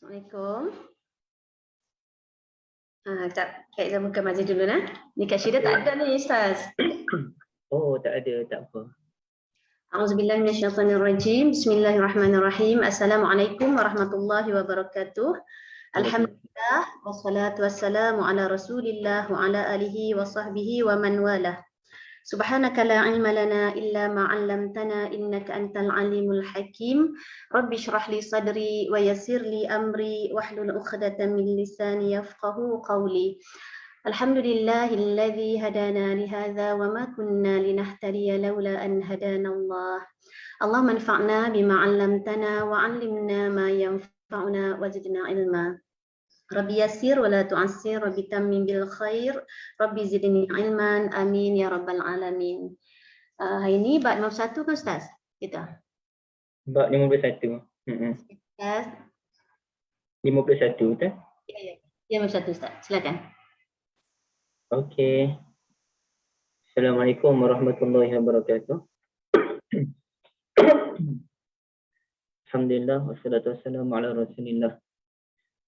Assalamualaikum. Sekejap, Kak Izzah buka majlis dulu nah. Ni Kak Syida tak ada ni Ustaz. Oh, tak ada, tak apa. A'udzubillahi minasyaitonirrajim. Bismillahirrahmanirrahim. Assalamualaikum warahmatullahi wabarakatuh. Alhamdulillah wassalatu wassalamu ala Rasulillah wa ala alihi wa sahbihi wa man walah. Subhanaka la ilma lana illa ma 'allamtana innaka antal alimul hakim. Rabbi shrah li sadri wa yassir li amri wahlul 'uqdatam min lisani yafqahu qawli. Alhamdulillahilladzi hadana li hadza wa ma kunna linahtadiya laula an hadana Allah. Allahumma anfa'na bima 'allamtana wa 'allimna ma yanfa'una wa zidna ilma. Rabbi yassir wa la tu'assir, Rabbi tammim bil khair, Rabbi zidni ilman, amin ya rabbal alamin. Hari ni bab 51 kan Ustaz? Kita. Bab 51. Ustaz. 51 kan? Ya, 51 Ustaz. Silakan. Okey. Assalamualaikum warahmatullahi wabarakatuh. Alhamdulillah wassalatu wassalamu ala Rasulillah.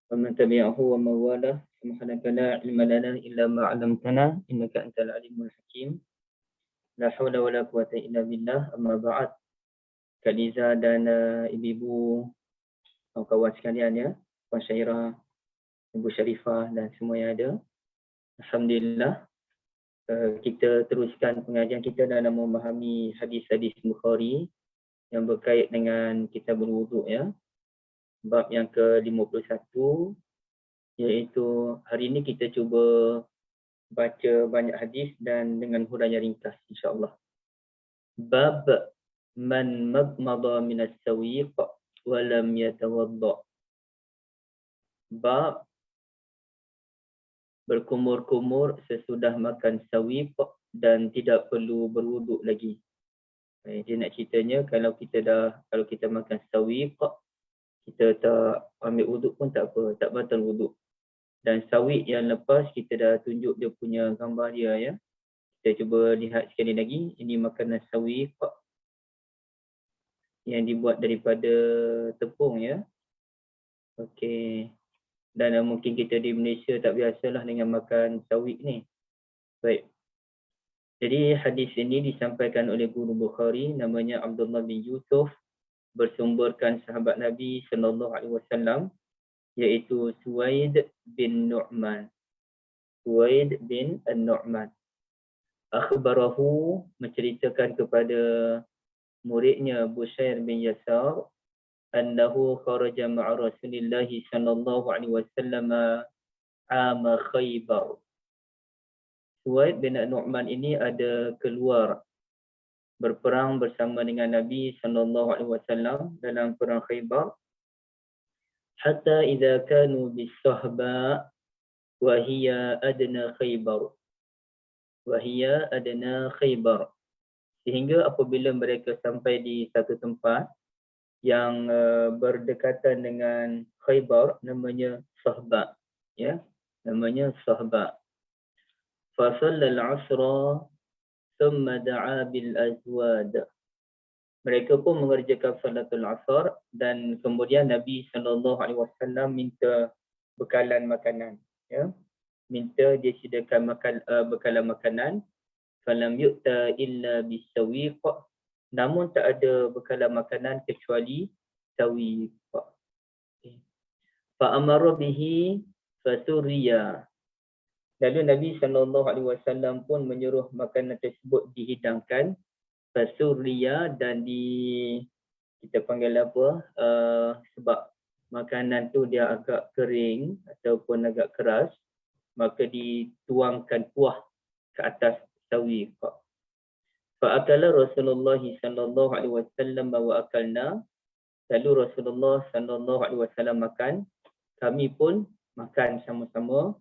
Wa man tabi'ahu wa man walah. Subhanaka la ilma lana illa ma 'allamtana innaka antal alimul hakim. La haula wala quwwata illa billah. Amma ba'd. Kak Liza dan ibu-ibu, kawan-kawan sekalian ya, Puan Syairah, Ibu Syarifah dan semua yang ada. Alhamdulillah, kita teruskan pengajian kita dalam memahami hadis-hadis Bukhari yang berkait dengan kitab berwuduk ya. Bab yang ke-51, iaitu hari ini kita cuba baca banyak hadis dan dengan huraian ringkas insya-Allah. Bab man madmada min as-sawiq wa lam yatawadda. Bab berkumur-kumur sesudah makan sawiq dan tidak perlu berwuduk lagi. Dia nak ceritanya kalau kita makan sawiq, kita tak ambil wuduk pun tak apa, tak batal wuduk. Dan sawiq yang lepas kita dah tunjuk dia punya gambar dia ya. Kita cuba lihat sekali lagi, ini makanan sawiq yang dibuat daripada tepung ya. Okey. Dan mungkin kita di Malaysia tak biasalah dengan makan sawiq ni. Baik. Jadi hadis ini disampaikan oleh guru Bukhari namanya Abdullah bin Yusuf, bersumberkan sahabat Nabi sallallahu alaihi wasallam iaitu Suwaid bin Nu'man. Suwaid bin Nu'man. Akhbarahu, menceritakan kepada muridnya Bushair bin Yasar annahu kharaja ma'a Rasulillah sallallahu alaihi wasallam ama Khaybar. Suwaid bin Nu'man ini ada keluar berperang bersama dengan Nabi sallallahu alaihi wasallam dalam perang Khaybar. Hatta idza kanu bis-sahba wa hiya adna Khaybar. Wa hiya adna Khaybar. Sehingga apabila mereka sampai di satu tempat yang berdekatan dengan Khaybar, namanya Sahba, ya, namanya Sahba. Fa shallal 'asra thumma da'a bil azwad. Mereka pun mengerjakan salatul asar dan kemudian Nabi sallallahu alaihi wasallam minta bekalan makanan ya. Minta dia sediakan bekalan makanan. Falam yu'ta illa bisawiq. Namun tak ada bekalan makanan kecuali sawiq. Fa amara bihi fasuriya. Lalu Nabi sallallahu alaihi wasallam pun menyuruh makanan tersebut dihidangkan, fasuriya, dan kita panggil apa? Sebab makanan tu dia agak kering ataupun agak keras, maka dituangkan kuah ke atas sawiq. Fa akala Rasulullah sallallahu alaihi wasallam wa akalna. Lalu Rasulullah sallallahu alaihi wasallam makan, kami pun makan sama-sama.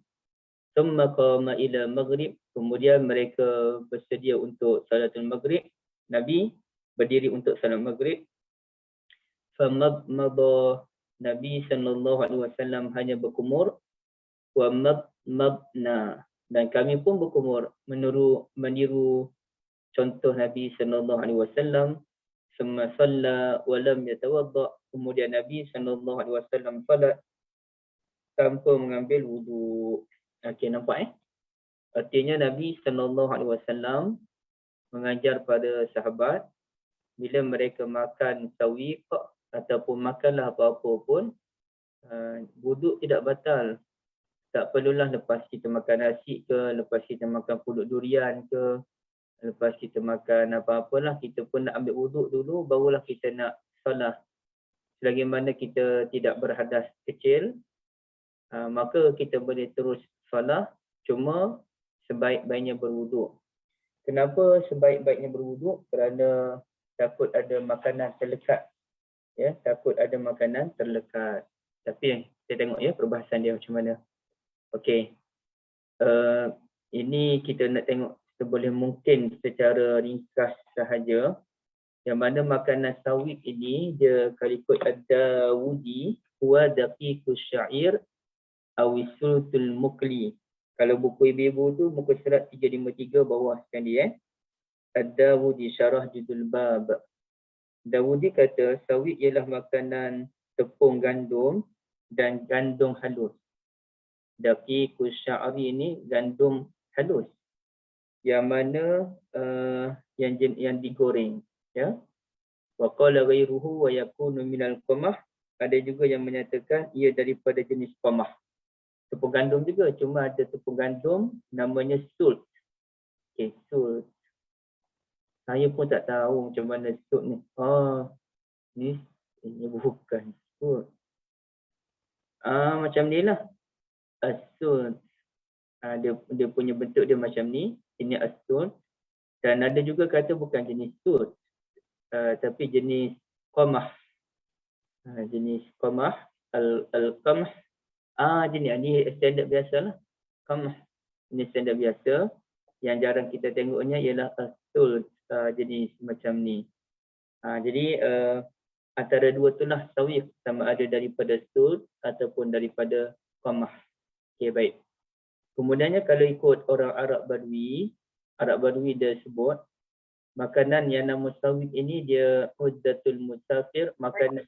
Thumma qama ila maghrib, kemudian mereka bersedia untuk salatul maghrib. Nabi berdiri untuk salat maghrib. Famadmada, Nabi sallallahu alaihi wasallam hanya berkumur. Wa madmadna, dan kami pun berkumur meniru contoh Nabi sallallahu alaihi wasallam. Summa shalla wa lam yatawadda, kemudian Nabi sallallahu alaihi wasallam salat tanpa mengambil wuduk. Okey, nampak Artinya Nabi SAW mengajar pada sahabat bila mereka makan sawiq ataupun makanlah apa-apa pun, wuduk tidak batal. Tak perlulah lepas kita makan nasi ke, lepas kita makan pulut durian ke, lepas kita makan apa-apalah, kita pun nak ambil wuduk dulu, barulah kita nak salat. Selagi mana kita tidak berhadas kecil, maka kita boleh terus salat, cuma sebaik-baiknya berwuduk. Kenapa sebaik-baiknya berwuduk? Kerana takut ada makanan terlekat. Ya, takut ada makanan terlekat. Tapi kita tengok perbahasan dia macam mana. Okey. Ini kita nak tengok seboleh mungkin secara ringkas sahaja. Yang mana makanan sawiq ini dia kalau ikut Ad-Dawudi huwa daqiqus syair awisultul mukli. Kalau buku ibu-ibu tu muka surat 353 bawah sekali Ad-Dawudi syarah judul bab. Dawudi kata sawiq ialah makanan tepung gandum dan gandum halus. Daqiqus sya'ri ini gandum halus. Yang mana yang digoreng, ya. Wa qala ghairuhu wa yakunu minal qamah. Ada juga yang menyatakan ia daripada jenis qamah. Tepung gandum juga, cuma ada tepung gandum namanya sult. Okey, sult. Saya pun tak tahu macam mana sult ni. Ini bukan sult. Macam ni lah. Sult. Dia punya bentuk dia macam ni. Ini sult. Dan ada juga kata bukan jenis sult. Tapi jenis qamah. Jenis qamah. Al-qamah. Jenis ni standard biasa lah. Qamah. Ini standard biasa. Yang jarang kita tengoknya ialah sult. Jenis macam ni. Jadi antara dua itulah sawiq, sama ada daripada sult ataupun daripada qamah. Okey, baik. Kemudiannya kalau ikut orang Arab Badui dia sebut makanan yang nama sawiq ini dia uddatul musafir, makanan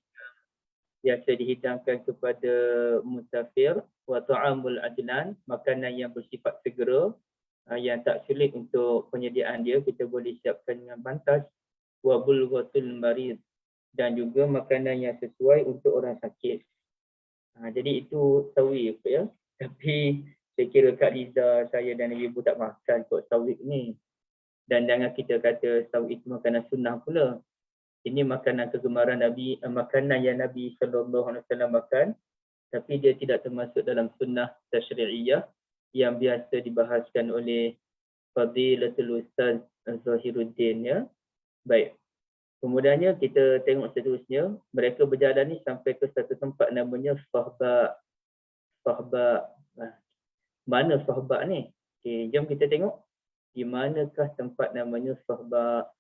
biasa dihidangkan kepada musafir, wa ta'amul adlan, makanan yang bersifat segera, yang tak sulit untuk penyediaan dia, kita boleh siapkan dengan pantas, wa bulghatul marid, dan juga makanan yang sesuai untuk orang sakit. Jadi itu sawiq ya. Tapi saya kira Kak Liza, saya dan ibu tak makan kot sawiq ni. Dan jangan kita kata sawiq itu makanan sunnah pula. Ini makanan kegemaran Nabi, makanan yang Nabi SAW makan, tapi dia tidak termasuk dalam sunnah tasyri'iyah yang biasa dibahaskan oleh Fadilatul Ustaz Zahiruddin ya. Baik. Kemudiannya kita tengok seterusnya, mereka berjalan ni sampai ke satu tempat namanya Sahba. Mana Sahba ni? Okey, jom kita tengok di manakah tempat namanya Sahba.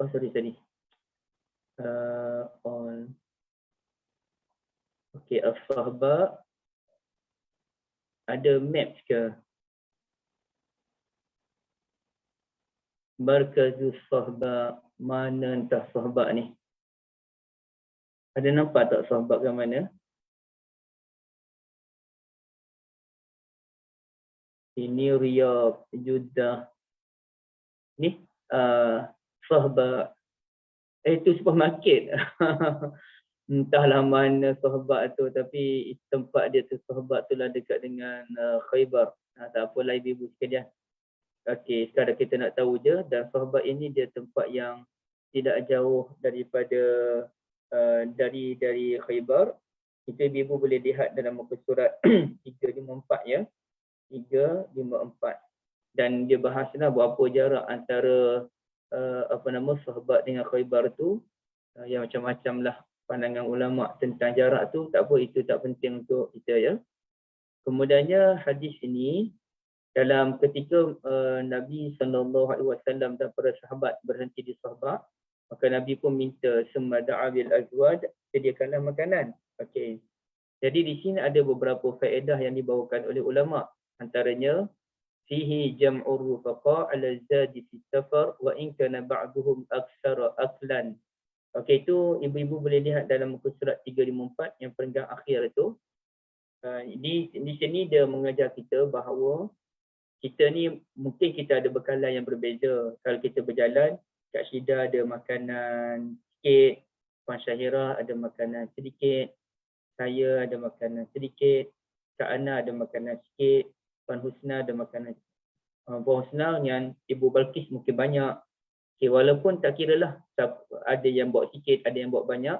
Sorry. Okey, Sahba ada maps ke? Markazus Sahba, mana entah Sahba ni? Ada nampak tak Sahba ke mana? Ini Riyadh, Jeddah. Ni Sahba. Itu supermarket. Entahlah mana Sahba tu, tapi tempat dia tu Sahba tu lah dekat dengan Khaybar. Tak apalah ibu-ibu sekalian. Okey, sekarang kita nak tahu je, dan Sahba ini dia tempat yang tidak jauh daripada dari Khaybar. Itu ibu boleh lihat dalam muka surat 354 ya. 354. Dan dia bahaslah berapa jarak antara Sahba dengan Khaybar tu. Yang macam-macam lah pandangan ulama tentang jarak tu, tak apa, itu tak penting untuk kita ya. Kemudiannya hadis ini dalam ketika Nabi SAW dan para sahabat berhenti di Sahba, maka Nabi pun minta semada'a bil azwaj, sediakanlah makanan. Okey. Jadi di sini ada beberapa faedah yang dibawakan oleh ulama. Antaranya fihi jam'ur rufaqa ala zadi fi safar wa in kana ba'duhum aktsara aklan Okey, itu ibu-ibu boleh lihat dalam muka surat 354 yang peringkat akhir itu. Di sini dia mengajar kita bahawa kita ni mungkin kita ada bekalan yang berbeza. Kalau kita berjalan, Kak Syida ada makanan sikit, Puan Syahira ada makanan sedikit, saya ada makanan sedikit, Kak Ana ada makanan sikit, Puan Husna ada makanan Puan Husna dengan Ibu Balkis mungkin banyak. Okay, walaupun tak kira lah ada yang bawa sikit, ada yang bawa banyak,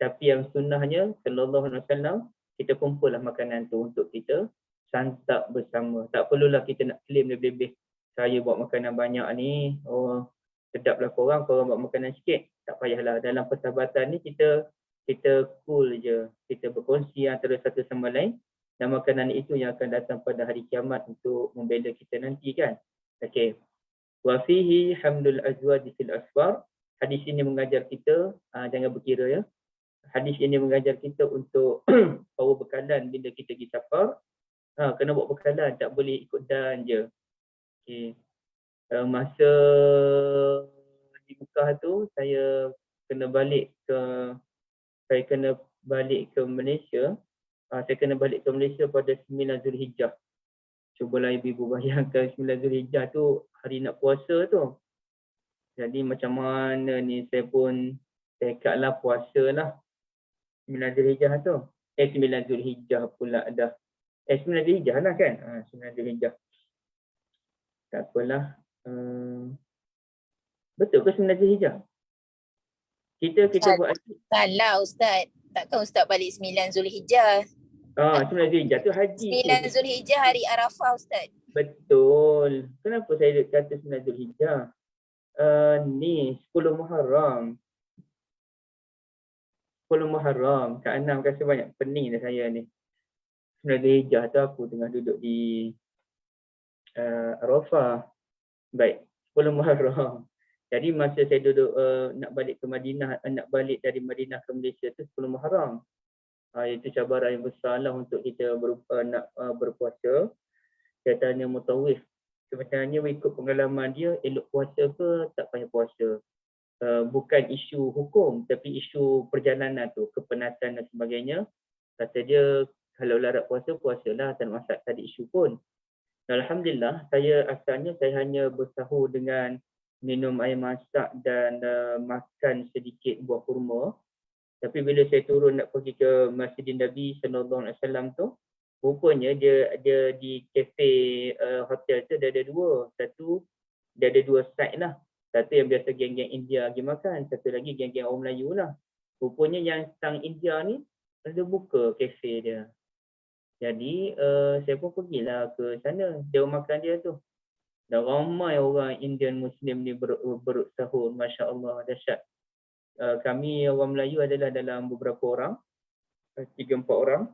tapi yang sunnahnya sallallahu alaihi wasallam kita kumpul lah makanan tu untuk kita santap bersama. Tak perlulah kita nak claim lebih-lebih. Saya bawa makanan banyak ni, oh sedaplah korang bawa makanan sikit. Tak payahlah, dalam persahabatan ni kita cool je. Kita berkongsi antara satu sama lain dan makanan itu yang akan datang pada hari kiamat untuk membela kita nanti kan. Okey. Wa fihi hamdul azwaj fil asfar. Hadis ini mengajar kita, jangan berkira ya. Hadis ini mengajar kita untuk bawa bekalan bila kita pergi safar. Kena bawa bekalan, tak boleh ikut dan je. Okay. Masa di Mekah tu saya kena balik ke Malaysia. Saya kena balik ke Malaysia pada 9 Zulhijjah. Cubalah ibu-ibu bayangkan 9 Zulhijjah tu hari nak puasa tu. Jadi macam mana ni saya pun tekadlah puasa lah 9 Zulhijjah tu. 9 Zulhijjah pula dah. 9 Zulhijjah lah kan? 9 Zulhijjah. Tak apalah. Betul ke 9 Zulhijjah? Kita buat salah Ustaz. Takkan Ustaz balik 9 Zulhijjah. 9 Zulhijjah tu haji 9 Zulhijjah hari Arafah Ustaz. Betul. Kenapa saya kata 9 Zulhijjah? Ni 10 Muharram. 10 Muharram. Kak Anam kasih banyak pening dah saya ni. 9 Zulhijjah tu aku tengah duduk di Arafah. Baik, 10 Muharram. Jadi masa saya duduk nak balik ke Madinah, nak balik dari Madinah ke Malaysia tu 10 Muharram. Itu cabaran yang besar lah untuk kita nak berpuasa. Saya tanya mutawif, sebenarnya ikut pengalaman dia, elok puasa ke tak payah puasa. Bukan isu hukum, tapi isu perjalanan tu, kepenatan dan sebagainya. Kata dia, kalau larat puasa, puasalah, tak masak, tak ada isu pun. Alhamdulillah, saya asalnya saya hanya bersahur dengan minum air masak dan makan sedikit buah kurma. Tapi bila saya turun nak pergi ke Masjidin Nabi sallallahu alaihi wasallam tu, rupanya dia di kafe hotel tu dia ada dua. Satu, dia ada dua side lah. Satu yang biasa geng-geng India pergi makan, satu lagi geng-geng orang Melayu lah. Rupanya yang sang India ni ada buka kafe dia. Jadi saya pun pergilah ke sana, dia makan dia tu. Dan ramai orang Indian Muslim ni bersahur, Masya Allah, dahsyat. Kami orang Melayu adalah dalam beberapa orang, 3-4 orang.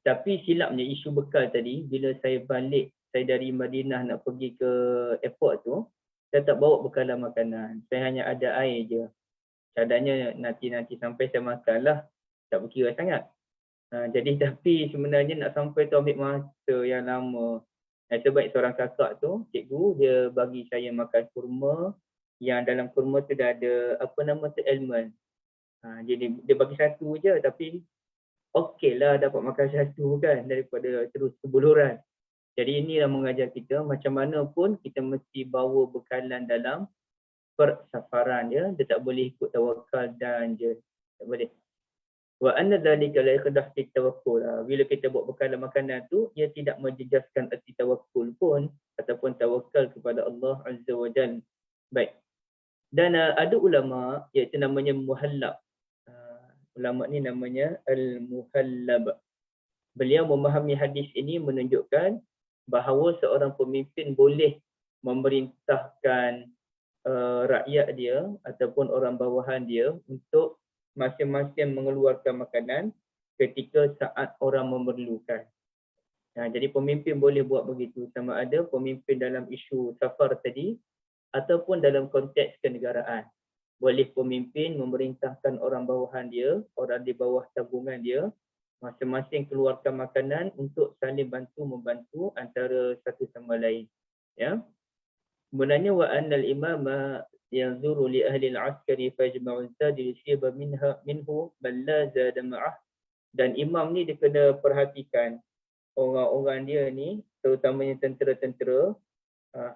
Tapi silapnya isu bekal tadi, bila saya balik, saya dari Madinah nak pergi ke airport tu, saya tak bawa bekalan makanan. Saya hanya ada air je. Cadannya nanti sampai saya makan lah. Tak berkira sangat. Jadi tapi sebenarnya nak sampai tu ambil masa yang lama. Sebab seorang kakak tu, cikgu, dia bagi saya makan kurma. Yang dalam kurma tu dah ada apa nama tu, almond. Jadi dia bagi satu je, tapi okey lah dapat makan satu kan, daripada terus kebuluran. Jadi inilah mengajar kita macam mana pun kita mesti bawa bekalan dalam persafaran ya. Dia tak boleh ikut tawakal dan je. Tak boleh. Wa anna dzalika la yakhdah fi tawakkul. Bila kita bawa bekalan makanan tu, ia tidak menjejaskan erti tawakkul pun ataupun tawakal kepada Allah Azza wa Jalla. Baik. Dan ada ulama iaitu namanya Muhallab. Ulama ni namanya Al-Muhallab. Beliau memahami hadis ini menunjukkan bahawa seorang pemimpin boleh memerintahkan rakyat dia ataupun orang bawahan dia untuk masing-masing mengeluarkan makanan ketika saat orang memerlukan. Jadi pemimpin boleh buat begitu, sama ada pemimpin dalam isu safar tadi ataupun dalam konteks kenegaraan. Boleh pemimpin memerintahkan orang bawahan dia, orang di bawah tabungan dia, masing-masing keluarkan makanan untuk saling bantu-membantu antara satu sama lain. Ya. Sebenarnya wa annal imama yanzuru li ahli al-askari fajma'u zadi yusiba minhu bal la zada ma'ah. Dan imam ni dia kena perhatikan orang-orang dia ni, terutamanya tentera-tentera,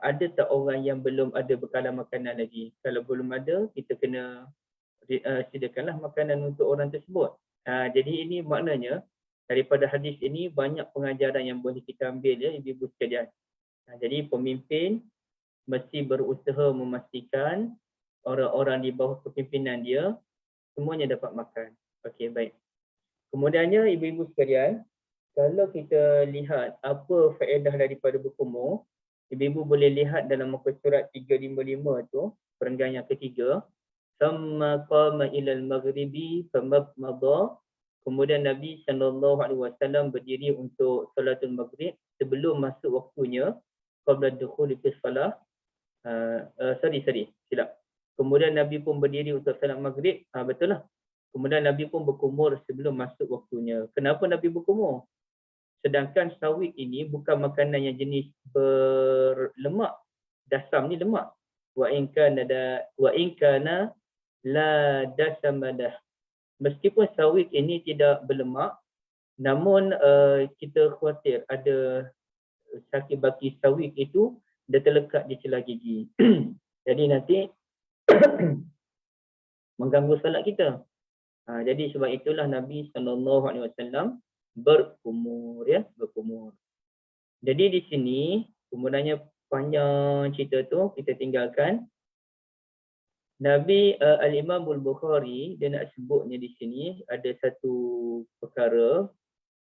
ada tak orang yang belum ada bekalan makanan lagi. Kalau belum ada, kita kena sediakanlah makanan untuk orang tersebut. Jadi ini maknanya daripada hadis ini banyak pengajaran yang boleh kita ambil ya ibu-ibu sekalian. Jadi pemimpin mesti berusaha memastikan orang-orang di bawah kepimpinan dia semuanya dapat makan. Okey, baik. Kemudiannya ibu-ibu sekalian, kalau kita lihat apa faedah daripada berkumur, ibu-ibu boleh lihat dalam muka surat 355 tu, perenggan yang ketiga. Thumma qama ila al-maghribi famabmada. Kemudian Nabi SAW berdiri untuk salatul maghrib sebelum masuk waktunya, qabla dukhuli fi salah. Silap. Kemudian Nabi pun berdiri untuk salat maghrib. Betul lah. Kemudian Nabi pun berkumur sebelum masuk waktunya. Kenapa Nabi berkumur? Sedangkan sawit ini bukan makanan yang jenis berlemak. Dasam ni lemak. Wa in kana la dasamadah. Meskipun sawit ini tidak berlemak, namun kita khawatir ada sakit baki sawit itu dia terlekat di celah gigi. Jadi nanti mengganggu salat kita. Jadi sebab itulah Nabi SAW berkumur ya, berkumur. Jadi di sini kemudiannya panjang cerita tu kita tinggalkan. Nabi Al-Imam Al-Bukhari dia nak sebutnya di sini ada satu perkara,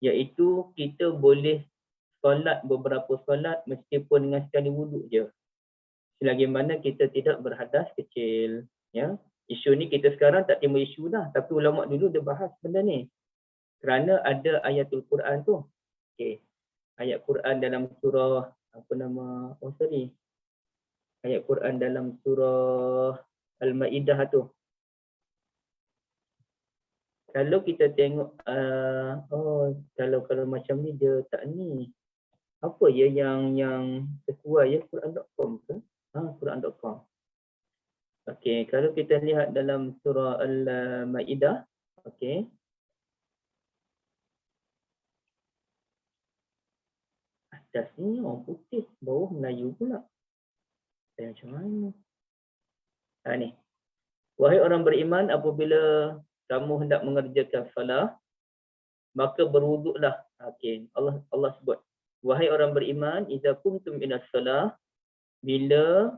iaitu kita boleh solat beberapa solat meskipun dengan sekali wuduk je, selagi mana kita tidak berhadas kecil ya. Isu ni kita sekarang tak timbul isu dah, tapi ulama dulu dia bahas benda ni kerana ada ayatul Quran tu. Okey, ayat Quran dalam surah ayat Quran dalam surah Al-Maidah tu. Kalau kita tengok kalau macam ni dia tak ni. Apa ya yang sesuai ya, Quran.com ke? Quran.com. Okey, kalau kita lihat dalam surah Al-Maidah, okey. Atas ni orang putih, bawah Melayu pula. Macam mana? Ni. Wahai orang beriman, apabila kamu hendak mengerjakan salah, maka berwuduklah. Okey, Allah sebut. Wahai orang beriman, idza qumtum ila salah, bila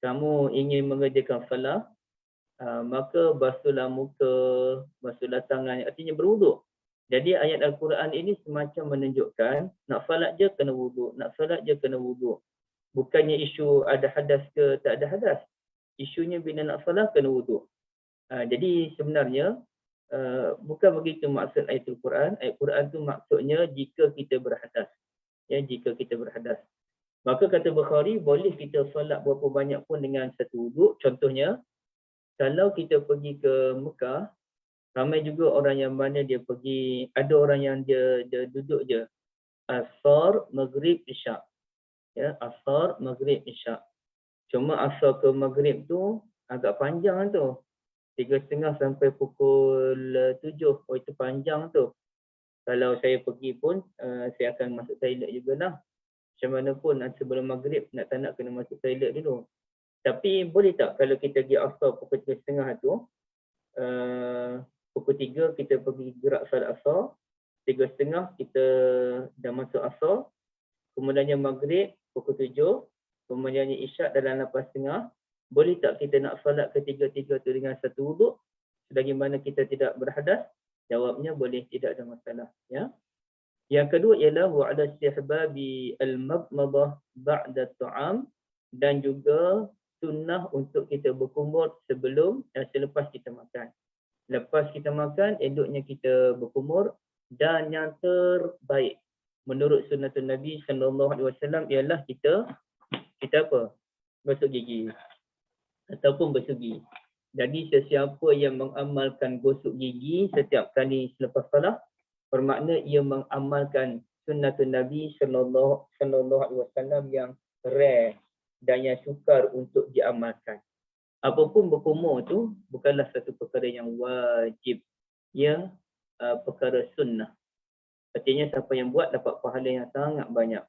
kamu ingin mengerjakan salah, maka basuhlah muka, basuhlah tangan, artinya berwuduk. Jadi ayat Al-Quran ini semacam menunjukkan nak salat je kena wuduk, nak salat je kena wuduk. Bukannya isu ada hadas ke tak ada hadas. Isunya bila nak salat kena wuduk. Jadi sebenarnya bukan begitu maksud ayat Al-Quran. Ayat Quran tu maksudnya jika kita berhadas. Ya, jika kita berhadas. Maka kata Bukhari, boleh kita solat berapa banyak pun dengan satu wuduk. Contohnya, kalau kita pergi ke Mekah, ramai juga orang yang mana dia pergi, ada orang yang dia duduk je. Asar, Maghrib, Isyak. Ya, Asar, Maghrib, Isyak. Cuma Asar ke Maghrib tu agak panjang tu. 3:30 sampai pukul 7. Oh, itu panjang tu. Kalau saya pergi pun, saya akan masuk toilet jugalah. Macam mana pun sebelum maghrib nak tak nak kena masuk toilet dulu. Tapi boleh tak kalau kita pergi asar pukul 3:30 tu, pukul 3 kita pergi gerak salat asar, 3:30 kita dah masuk asar, kemudiannya maghrib pukul 7, kemudiannya isyak dalam 8:30, boleh tak kita nak salat ketiga-tiga tu dengan satu wuduk selagi mana kita tidak berhadas? Jawabnya boleh, tidak ada masalah ya. Yang kedua ialah wa ala istihbabi al-madmadah ba'da ta'am, dan juga sunnah untuk kita berkumur sebelum dan selepas kita makan. Lepas kita makan, eloknya kita berkumur, dan yang terbaik menurut sunnatun Nabi SAW ialah kita apa? Gosok gigi ataupun bersugi. Jadi sesiapa yang mengamalkan gosok gigi setiap kali selepas salat, bermakna ia mengamalkan sunnatun Nabi sallallahu alaihi wasallam yang rare, dan yang sukar untuk diamalkan. Apapun berkumur tu bukanlah satu perkara yang wajib, ia perkara sunnah. Artinya siapa yang buat dapat pahala yang sangat banyak.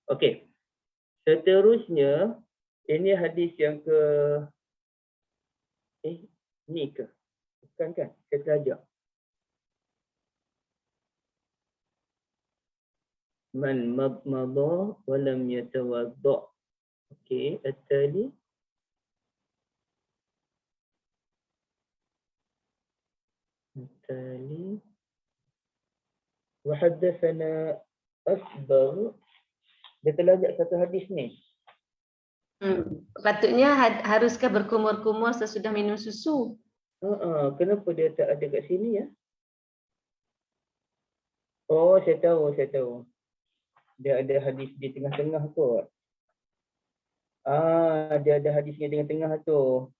Okey. Seterusnya, ini hadis yang ke ni ke? Bukan kan? Saya terajak. Man madmadha wa lam yatawadda. Okey, at-tali. At-tali. Wa haddatsana Asbar. Dia terlajak satu hadis ni. Patutnya haruskah berkumur-kumur sesudah minum susu? Kenapa dia tak ada kat sini ya? Oh, saya tahu. Dia ada hadis di tengah-tengah kot. Dia ada hadisnya di tengah-tengah tu.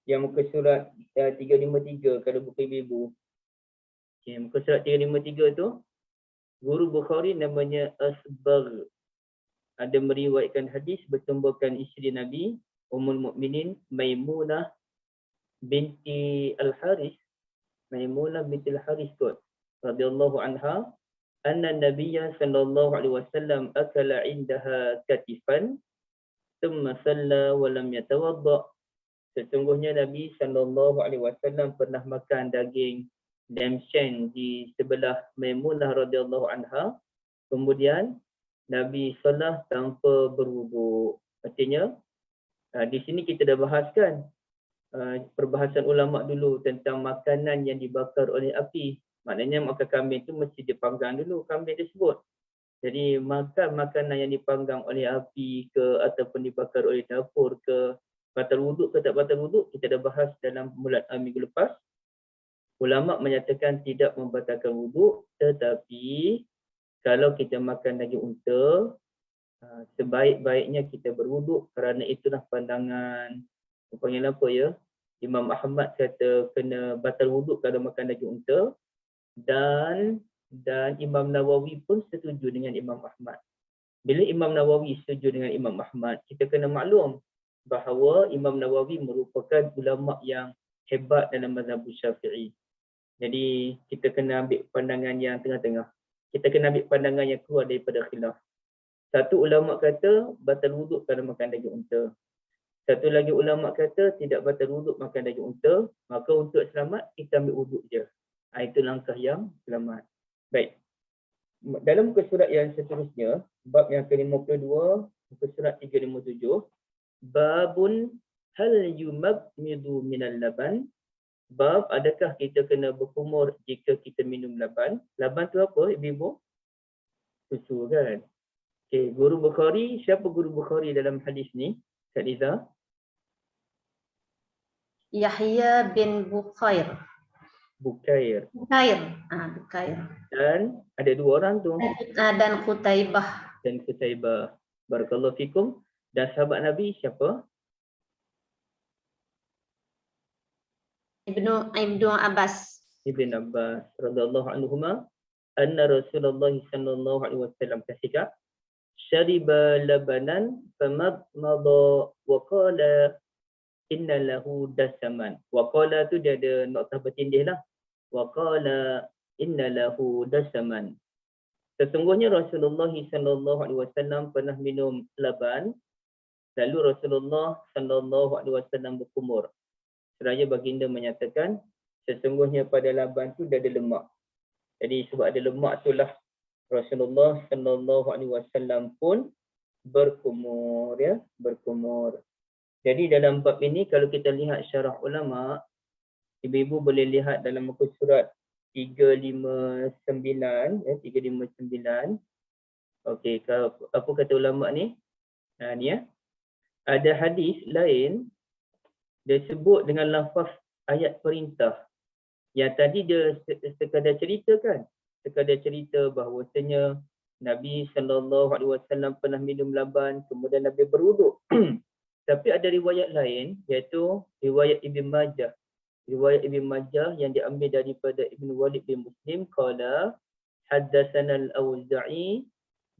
Yang muka surat 353 kalau buku ibu-ibu. Okay, muka surat 353 tu, guru Bukhari namanya Asbar. Ada meriwayatkan hadis bertumbuhkan isteri Nabi, Ummul Mukminin Maimunah binti Al-Haris. Maimunah binti Al-Haris kot. Radhiyallahu anha. Anna Nabiyya sallallahu alaihi wasallam akala indaha katifan thumma salla wa lam yatawadda. Sesungguhnya Nabi sallallahu alaihi wasallam pernah makan daging lamb di sebelah Maimunah radhiyallahu anha. Kemudian Nabi salat tanpa berwuduk. Artinya di sini kita dah bahaskan perbahasan ulama dulu tentang makanan yang dibakar oleh api. Maknanya makan kambing tu mesti dipanggang dulu kambing tersebut. Jadi makan makanan yang dipanggang oleh api ke ataupun dibakar oleh dapur ke, batal wuduk ke tak batal wuduk, kita dah bahas dalam mulat minggu lepas. Ulama menyatakan tidak membatalkan wuduk, tetapi kalau kita makan daging unta, sebaik-baiknya kita berwuduk kerana itulah pandangan panggil apa ya? Imam Ahmad kata kena batal wuduk kalau makan daging unta, dan Imam Nawawi pun setuju dengan Imam Ahmad. Bila Imam Nawawi setuju dengan Imam Ahmad, kita kena maklum bahawa Imam Nawawi merupakan ulama yang hebat dalam mazhab Syafi'i. Jadi kita kena ambil pandangan yang tengah-tengah. Kita kena ambil pandangan yang keluar daripada khilaf. Satu ulama kata batal wuduk kalau makan daging unta. Satu lagi ulama kata tidak batal wuduk makan daging unta, maka untuk selamat kita ambil wuduk je. Itu langkah yang selamat. Baik. Dalam muka surat yang seterusnya, bab yang ke-52, muka surat 357, babun hal yumagmidu minal laban. Bab adakah kita kena berkumur jika kita minum laban? Laban tu apa ibu-ibu? Susu kan? Okey, guru Bukhari, siapa guru Bukhari dalam hadis ni? Kak Liza? Yahya bin Bukair. Bukair. Bukair. Dan ada dua orang tu. Dan Qutaibah. Barakallahu fikum. Dan sahabat Nabi siapa? Ibnu Abbas. Ibn Abbas radhiyallahu anhuma anna Rasulullah sallallahu alaihi wasallam ketika syariba labanan famadmada wa qala inna lahu dasaman. Wa qala tu dia ada noktah bertindih lah. Wa qala inna lahu dasaman. Sesungguhnya Rasulullah sallallahu alaihi wasallam pernah minum laban, lalu Rasulullah sallallahu alaihi wasallam berkumur. Seraya baginda menyatakan sesungguhnya pada laban tu dia ada lemak. Jadi sebab ada lemak itulah Rasulullah sallallahu alaihi wasallam pun berkumur ya, berkumur. Jadi dalam bab ini kalau kita lihat syarah ulama, ibu-ibu boleh lihat dalam muka surat 359 ya, 359. Okey, apa kata ulama ni? Ni ya. Ada hadis lain dia sebut dengan lafaz ayat perintah. Yang tadi dia sekadar cerita bahawasanya Nabi SAW pernah minum laban, kemudian Nabi berwuduk. Tapi ada riwayat lain, iaitu riwayat Ibn Majah riwayat Ibn Majah yang diambil daripada Ibn Walid bin Muslim qala haddatsana al-Auza'i,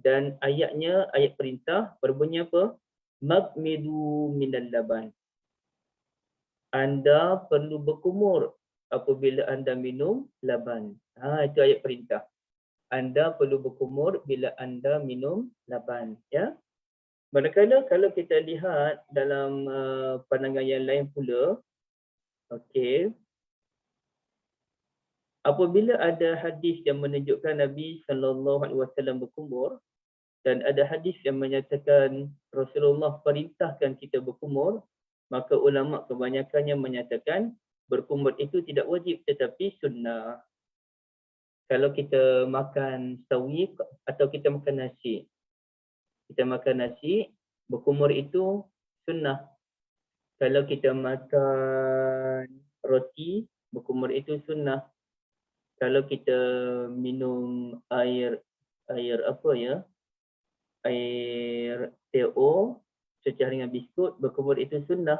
dan ayatnya ayat perintah berbunyi apa? Magmidu minal laban. Anda perlu berkumur apabila anda minum laban. Itu ayat perintah. Anda perlu berkumur bila anda minum laban, ya. Manakala kalau kita lihat dalam pandangan yang lain pula, okey, apabila ada hadis yang menunjukkan Nabi SAW berkumur dan ada hadis yang menyatakan Rasulullah perintahkan kita berkumur, maka ulama kebanyakannya menyatakan berkumur itu tidak wajib tetapi sunnah. Kalau kita makan sawi atau kita makan nasi, berkumur itu sunnah. Kalau kita makan roti, berkumur itu sunnah. Kalau kita minum air apa ya? Air teh secah dengan biskut, berkumur itu sunnah.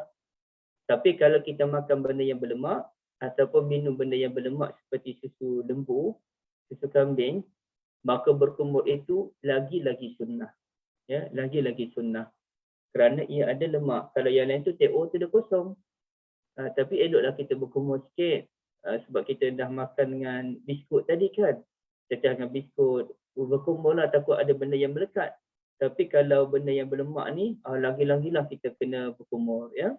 Tapi kalau kita makan benda yang berlemak ataupun minum benda yang berlemak seperti susu lembu, susu kambing, maka berkumur itu lagi-lagi sunnah. Ya, lagi-lagi sunnah. Kerana ia ada lemak. Kalau yang lain tu teh tu dia kosong. Tapi eloklah kita berkumur sikit. Sebab kita dah makan dengan biskut tadi kan. Secah dengan biskut. Berkumurlah, takut ada benda yang melekat. Tapi kalau benda yang berlemak ni, lagi-lagilah kita kena berkumur, ya.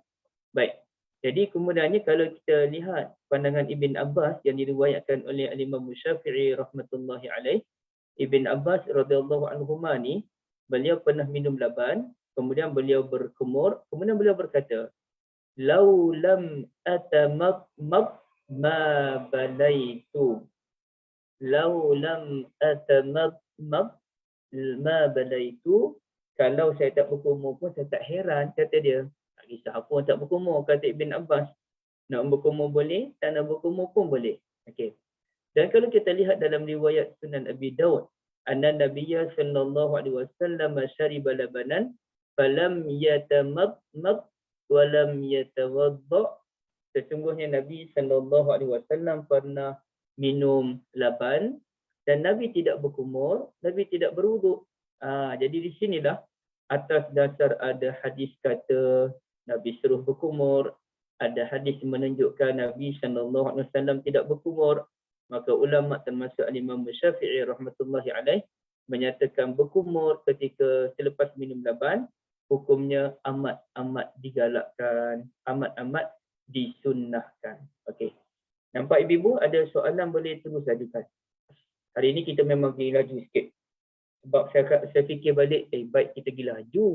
Baik. Jadi kemudiannya kalau kita lihat pandangan Ibn Abbas yang diriwayatkan oleh Imam Syafi'i rahmatullahi alaih, Ibn Abbas radhiyallahu anhuma ni, beliau pernah minum laban, kemudian beliau berkumur, kemudian beliau berkata, "Lau lam atamak ma balaitu." Lau lam atamak ma balaitu, kalau saya tak berkumur pun saya tak heran, kata dia. Tak kisah apa orang tak berkumur, kata Ibn Abbas. Nak berkumur boleh, tak nak berkumur pun boleh. Okey. Dan kalau kita lihat dalam riwayat Sunan Abi Daud, anna Nabiyya sallallahu alaihi wasallam syariba labanan falam yatamadmad wa lam yatawadda. Sesungguhnya Nabi sallallahu alaihi wasallam pernah minum laban dan Nabi tidak berkumur, Nabi tidak berwuduk. Jadi di sinilah atas dasar ada hadis kata Nabi suruh berkumur, ada hadis menunjukkan Nabi sallallahu alaihi wasallam tidak berkumur, maka ulama termasuk Imam Syafi'i rahmatullahi alaih menyatakan berkumur ketika selepas minum laban hukumnya amat digalakkan, amat disunnahkan. Okey. Nampak ibu-ibu ada soalan boleh terus ajukan. Hari ini kita memang pergi laju sikit. Sebab saya fikir balik, baik kita pergi laju.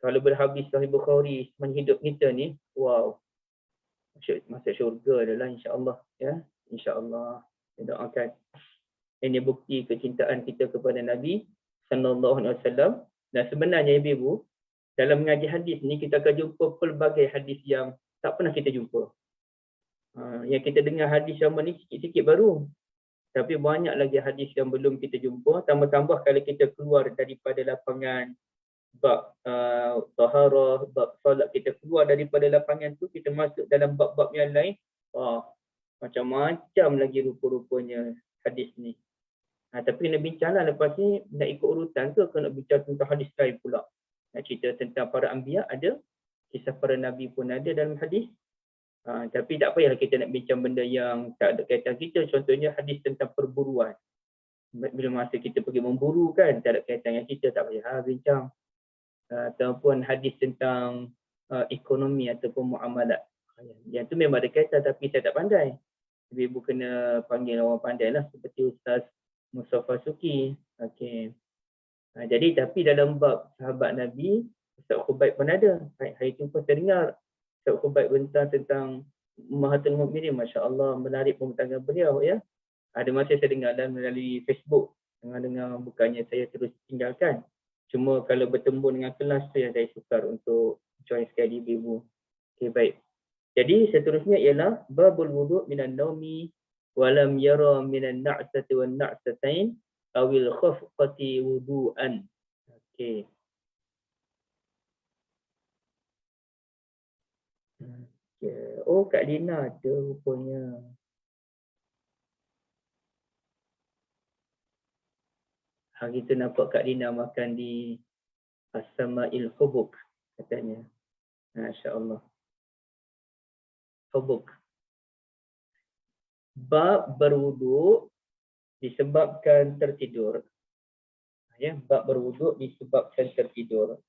Kalau berhabis Sahih Bukhari sepanjang hidup kita ni, wow. Masuk syurga adalah insya-Allah, ya. Insya-Allah. Saya doakan. Ini bukti kecintaan kita kepada Nabi sallallahu alaihi wasallam. Dan sebenarnya ibu-ibu, dalam mengaji hadis ni kita akan jumpa pelbagai hadis yang tak pernah kita jumpa. Yang kita dengar hadis sama ni sikit-sikit baru. Tapi banyak lagi hadis yang belum kita jumpa. Tambah-tambah kalau kita keluar daripada lapangan bab taharah, bab solat, kita keluar daripada lapangan tu, kita masuk dalam bab-bab yang lain. Macam-macam lagi rupa-rupanya hadis ni. Tapi nak bincang lah lepas ni, nak ikut urutan ke nak bincang tentang hadis lain pula. Nak cerita tentang para anbiya ada, kisah para nabi pun ada dalam hadis. Tapi tak payahlah kita nak bincang benda yang tak ada kaitan kita. Contohnya hadis tentang perburuan. Bila masa kita pergi memburu kan, tak ada kaitan dengan kita, tak payah bincang. Ataupun hadis tentang ekonomi ataupun muamalat. Yang tu memang ada kaitan tapi saya tak pandai. Ibu kena panggil orang pandai lah seperti Ustaz Mustafa Suki. Okey. Jadi tapi dalam bab sahabat Nabi, Ustaz Khubaib pun ada. Hari tu pun saya dengar Ustaz Khubaib tentang Ummahatul Mukminin, masya-Allah, menarik pembincangan beliau, ya. Ada masa saya dengar dan melalui Facebook, dengar bukannya saya terus tinggalkan. Cuma kalau bertemu dengan kelas tu yang saya sukar untuk join sekali ibu. Okey, baik. Jadi seterusnya ialah babul wudu' minan naumi wa lam yara minan na'sati wan na'satain awil khafqati wudu'an. Okey. Oh, Kak Lina ada rupanya. Hari tu nampak Kak Lina makan di As-Sama'il Hubuk katanya. Masya-Allah. Hubuk. Bab berwuduk disebabkan tertidur. Ya, bab berwuduk disebabkan tertidur.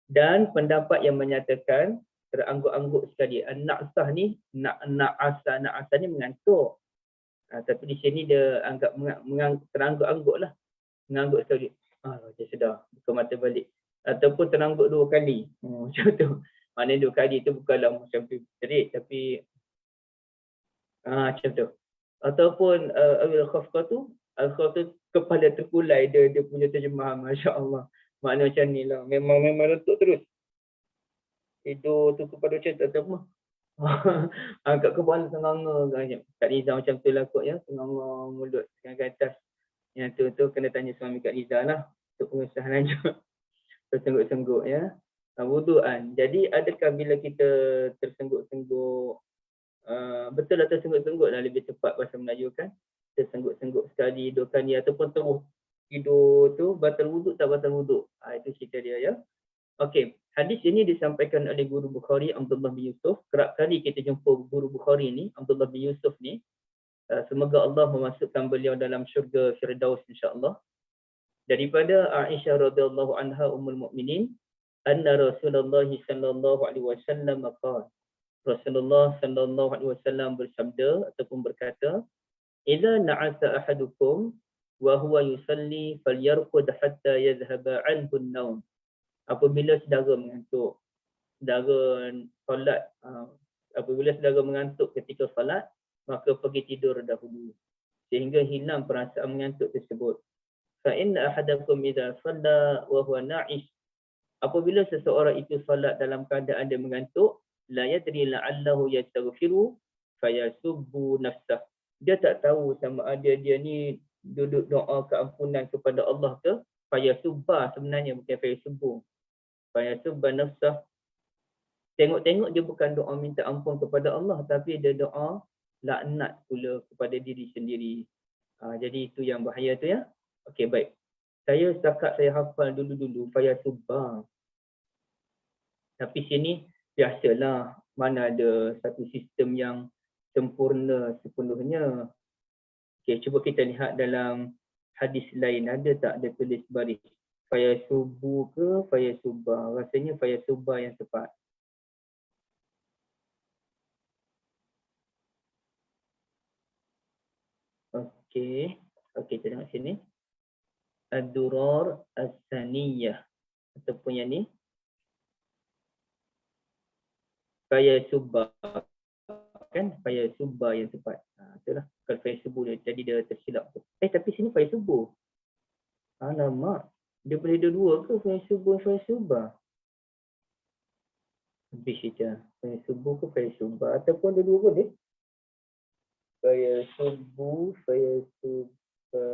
Dan pendapat yang menyatakan terangguk-angguk sekali. An-na'sah ni, na'asah ni mengantuk. Tapi di sini dia anggap terangguk-angguk lah. Mengangguk sekali. Dia sedar. Buka mata balik. Ataupun terangguk 2 kali. Macam tu. Maknanya 2 kali tu bukanlah macam tu terik. Tapi macam tu. Ataupun al-khafqah tu kepala terkulai dia punya terjemahan. Masya Allah. Makna macam ni lah. Memang letuk terus. Tidur tu kepala macam tak tahu. Angkat kepala tenganga. Kak Liza macam tu lah kot ya. Tenganga mulut ke atas. Yang tu kena tanya suami Kak Liza lah. Untuk pengesahan juga. Tersengguk-sengguk ya. Wudu'an. Jadi adakah bila kita tersengguk-sengguk, betul lah tersengguk-sengguk lah lebih cepat bahasa Melayu kan. Tersengguk-sengguk sekali, 2 kali ataupun terus tidur tu batal wuduk tak batal wuduk. Itu cerita dia ya. Okey, hadis ini disampaikan oleh guru Bukhari Abdullah bin Yusuf. Kerap kali kita jumpa guru Bukhari ni, Abdullah bin Yusuf ni. Semoga Allah memasukkan beliau dalam syurga Firdaus insya-Allah. Daripada Aisyah radhiyallahu anha ummul mukminin, anna Rasulullah sallallahu alaihi wasallam qala. Rasulullah sallallahu alaihi wasallam bersabda ataupun berkata, "Idza na'asa ahadukum wa huwa yusalli falyarqud hatta yadhhaba 'anhu an-nawm." Apabila saudara mengantuk, apabila saudara mengantuk ketika solat, maka pergi tidur dahulu sehingga hilang perasaan mengantuk tersebut. Fa inna ahadakum idza shalla wa huwa na'is. Apabila seseorang itu solat dalam keadaan dia mengantuk, la yadri la'allahu yastaghfiru fayasubbu nafsah. Dia tak tahu sama ada dia ni duduk doa keampunan kepada Allah ke fayasubba, sebenarnya bukan fayasubbu. Fayasubba nafsah. Tengok-tengok dia bukan doa minta ampun kepada Allah, tapi dia doa laknat pula kepada diri sendiri. Jadi itu yang bahaya tu ya. Okey, baik. Saya setakat saya hafal dulu fayasubba. Tapi sini biasalah, mana ada satu sistem yang sempurna sepenuhnya. Okey, cuba kita lihat dalam hadis lain, ada tak ada tulis baris fayasubbu ke fayasubba? Rasanya fayasubba yang tepat. Okey, kita tengok sini. Ad-durar as-saniyah ataupun yang ni fayasubba, kan? Fayasubba yang tepat. Itulah. Kalau fayasubbu dia jadi dia tersilap tu. Tapi sini fayasubbu. Alamak, dia boleh dua-dua ke fayasubba? Habis cerita. Fayasubbu ke fayasubba ataupun dua-dua boleh. Fayasubbu, fayasubba.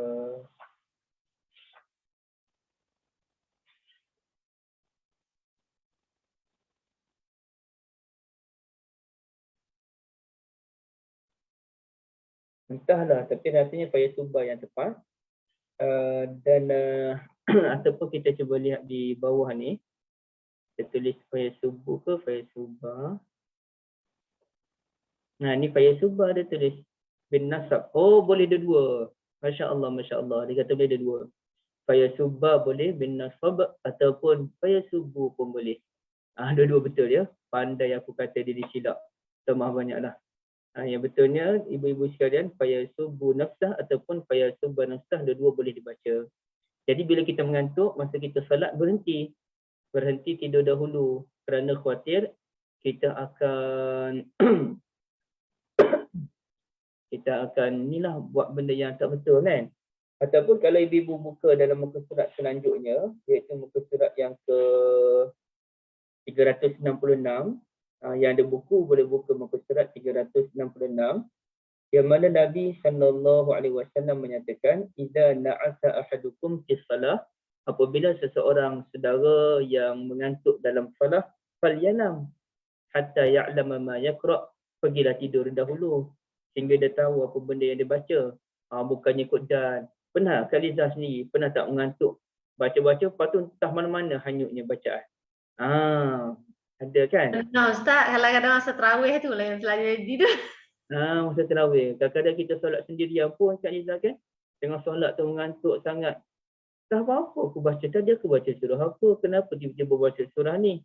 Entahlah, tapi rasanya fayasubba yang tepat. Dan ataupun kita cuba lihat di bawah ni, kita tulis fayasubbu ke fayasubba. Ni fayasubba dia tulis bin nasab. Oh, boleh dua-dua. Masya Allah. Dia kata boleh dua-dua. Fayasubba boleh bin nasab ataupun fayasubbu pun boleh. Dua-dua betul ya. Pandai aku kata diri silap. Maaf banyaklah. Yang betulnya ibu-ibu sekalian, fayasubbu nafsah ataupun fayasubba nafsah, dua-dua boleh dibaca. Jadi bila kita mengantuk, masa kita salat berhenti tidur dahulu kerana khawatir kita akan inilah buat benda yang tak betul kan. Ataupun kalau ibu-ibu buka dalam muka surat selanjutnya, iaitu muka surat yang ke 366, yang ada buku boleh buka muka surat 366, yang mana Nabi SAW menyatakan, idza na'asa ahadukum fi shalah, apabila seseorang saudara yang mengantuk dalam salah, falyanam, hatta ya'lama ma yaqra, pergilah tidur dahulu sehingga dia tahu apa benda yang dia baca. Bukannya ikut dan. Pernah Kak Liza sendiri pernah tak mengantuk baca-baca lepas tu entah mana-mana hanyutnya bacaan. Ada kan? Nah, Ustaz, kalau kadang masa terawih tu lah yang selalu tidur. Masa tarawih. Kadang-kadang kita solat sendirian pun Kak Liza kan, tengah solat tu mengantuk sangat. Tak apa-apa aku baca. Tadi aku baca surah apa? Kenapa tiba-tiba baca surah ni?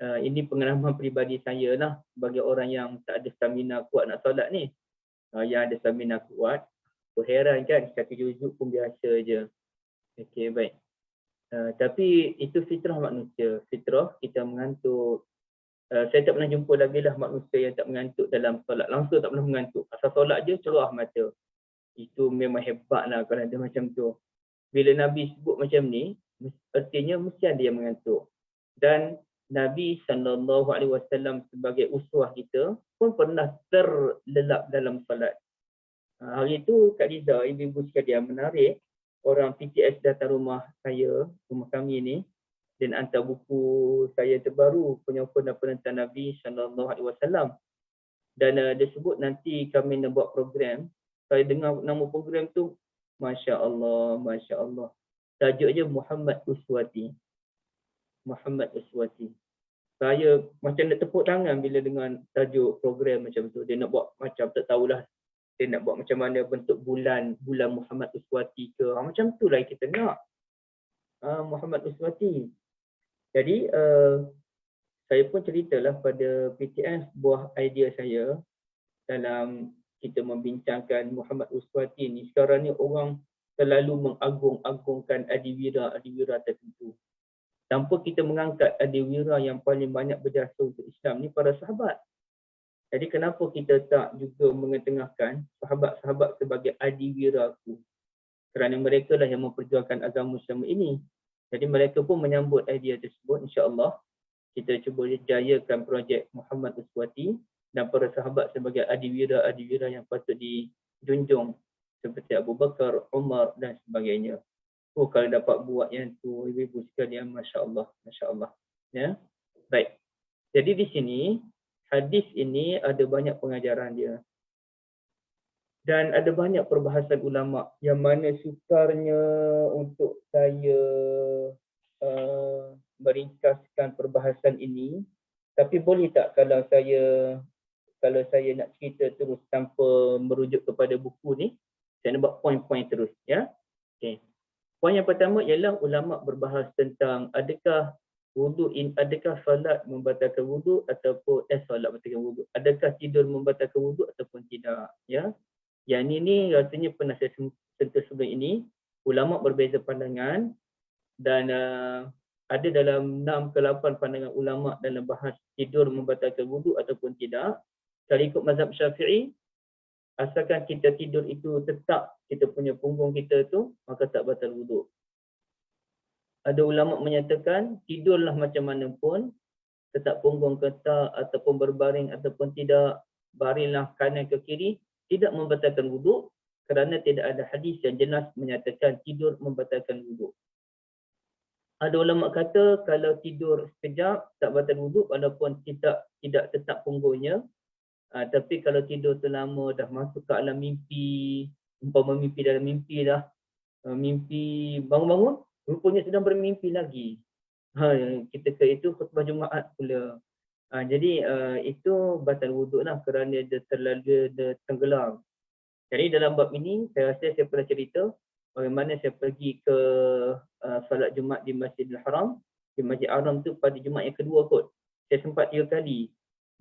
Ini pengalaman peribadi saya lah. Bagi orang yang tak ada stamina kuat nak solat ni. Yang ada stamina kuat. Aku heran kan. Satu juzuk pun biasa je. Okey, baik. Tapi itu fitrah manusia. Fitrah kita mengantuk. Saya tak pernah jumpa lagi lah manusia yang tak mengantuk dalam solat. Langsung tak pernah mengantuk. Asal solat je cerah mata. Itu memang hebat lah kalau ada macam tu. Bila Nabi sebut macam ni, artinya mesti ada yang mengantuk. Dan Nabi SAW sebagai uswah kita pun pernah terlelap dalam solat. Hari itu Kak Liza, ibu-ibu sekalian, menarik orang PTS datang rumah saya, rumah kami ni, dan hantar buku saya terbaru, Penyempurna Penentang Nabi SAW. Dan dia sebut nanti kami nak buat program. Saya dengar nama program tu, Masya Allah, Masya Allah. Tajuknya Muhammad Uswati. Muhammad Uswati. Saya macam nak tepuk tangan bila dengan tajuk program macam tu. Dia nak buat macam, tak tahulah dia nak buat macam mana bentuk bulan Muhammad Uswati ke. Macam tu lah kita nak. Muhammad Uswati. Jadi saya pun ceritalah pada PTS buah idea saya dalam kita membincangkan Muhammad Uswati ni. Sekarang ni orang selalu mengagung-agungkan adiwira tertentu. Tanpa kita mengangkat adiwira yang paling banyak berjasa untuk Islam ni para sahabat. Jadi kenapa kita tak juga mengetengahkan sahabat-sahabat sebagai adiwira aku? Kerana mereka lah yang memperjuangkan agama Islam ini. Jadi mereka pun menyambut idea tersebut. InsyaAllah kita cuba jayakan projek Muhammad Uswati dan para sahabat sebagai adiwira yang patut dijunjung seperti Abu Bakar, Umar dan sebagainya. Kalau dapat buat yang tu, ibu-ibu sekalian, Masya Allah, Masya Allah. Ya? Baik. Jadi di sini, hadis ini ada banyak pengajaran dia. Dan ada banyak perbahasan ulama yang mana sukarnya untuk saya meringkaskan perbahasan ini. Tapi boleh tak kalau saya nak cerita terus tanpa merujuk kepada buku ni, saya nak buat poin-poin terus. Ya? Okay. Poin yang pertama ialah ulama berbahas tentang adakah solat membatalkan wuduk ataupun solat membatalkan wuduk. Adakah tidur membatalkan wuduk ataupun tidak, ya. Yang ini rasanya pernah saya sentuh sebelum ini. Ulama berbeza pandangan dan ada dalam 6 ke 8 pandangan ulama dalam bahas tidur membatalkan wuduk ataupun tidak. Kalau ikut mazhab Syafi'i, asalkan kita tidur itu tetap kita punya punggung kita tu, maka tak batal wuduk. Ada ulama menyatakan tidurlah macam mana pun, tetap punggung ketak ataupun berbaring ataupun tidak, baringlah kanan ke kiri, tidak membatalkan wuduk kerana tidak ada hadis yang jelas menyatakan tidur membatalkan wuduk. Ada ulama kata kalau tidur sekejap tak batal wuduk walaupun tidak tetap punggungnya. Tapi kalau tidur terlama dah masuk ke alam mimpi, umpama mimpi dalam mimpi dah, mimpi bangun-bangun, rupanya sedang bermimpi lagi. Ketika itu khutbah Jumaat pula. Jadi itu batal wuduk lah kerana dia terlalu tenggelam. Jadi dalam bab ini saya rasa saya pernah cerita bagaimana saya pergi ke solat Jumaat di Masjidil Haram. Di Masjid Haram tu pada Jumaat yang kedua kot. Saya sempat 3 kali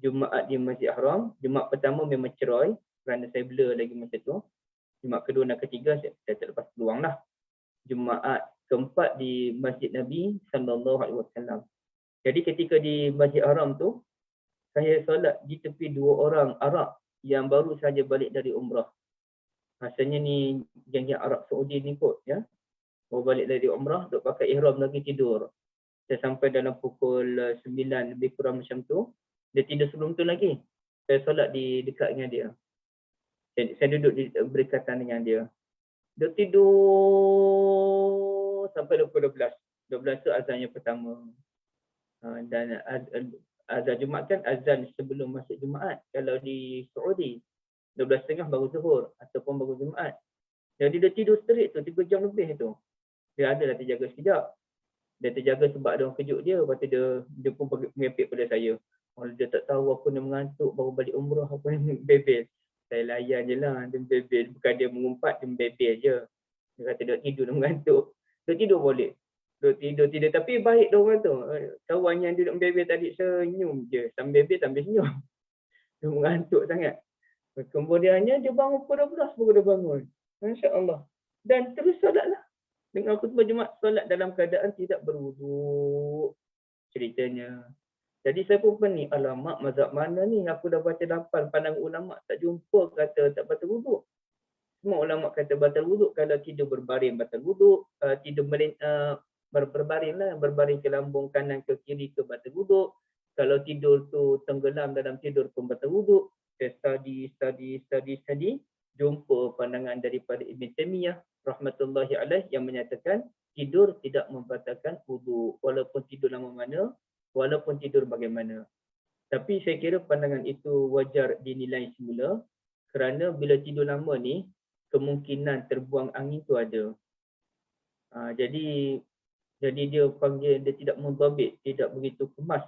Jumaat di Masjid Haram. Jumaat pertama memang cerai kerana saya blur lagi masa tu. Jumaat kedua dan ketiga saya tak lepas peluang lah. Jumaat keempat di Masjid Nabi SAW. Jadi ketika di Masjid Haram tu, saya solat di tepi 2 orang Arab yang baru saja balik dari umrah. Rasanya ni geng-geng Arab Saudi ni kot, ya. Baru balik dari umrah, duk pakai ihram lagi tidur. Saya sampai dalam pukul 9 lebih kurang macam tu. Dia tidur sebelum tu lagi. Saya solat di dekat dengan dia. Saya duduk berdekatan dengan dia. Dia tidur sampai pukul 12. 12 tu azan yang pertama. Dan azan Jumaat kan azan sebelum masuk Jumaat. Kalau di Saudi 12.30 baru Zuhur ataupun baru Jumaat. Jadi dia tidur straight tu 3 jam lebih tu. Dia adalah terjaga sekejap. Dia terjaga sebab ada orang kejut dia. Lepas tu dia pun mengepek pada saya. Kalau dia tak tahu aku ni mengantuk baru balik umrah, aku ni bebel. Saya layan je lah, dia bebel. Bukan dia mengumpat, dia bebel je. Dia kata dia tidur, dia mengantuk. Dia tidur boleh. Dia tidur. Tapi baik dia orang tu. Kawan yang duduk bebel tadi senyum je. Sambil bebel sambil senyum. Dia mengantuk sangat. Kemudiannya dia bangun pukul 12 baru dia bangun. Masya Allah. Dan terus solatlah. Dengan khutbah Jumaat, solat dalam keadaan tidak berwuduk ceritanya. Jadi saya pun pening, alamak mazhab mana ni? Aku dah baca 8 pandangan ulama, tak jumpa kata tak batal wuduk. Semua ulama kata batal wuduk kalau tidur berbaring batal wuduk, tidur berbaring lah, berbaring ke lambung kanan ke kiri ke batal wuduk. Kalau tidur tu tenggelam dalam tidur pun batal wuduk. Saya study, jumpa pandangan daripada Ibn Taymiyah rahmatullahi alaih yang menyatakan tidur tidak membatalkan wuduk walaupun tidur lama mana, walaupun tidur bagaimana. Tapi saya kira pandangan itu wajar dinilai semula kerana bila tidur lama ni kemungkinan terbuang angin tu ada. Jadi dia panggil dia tidak mendhabit, tidak begitu kemas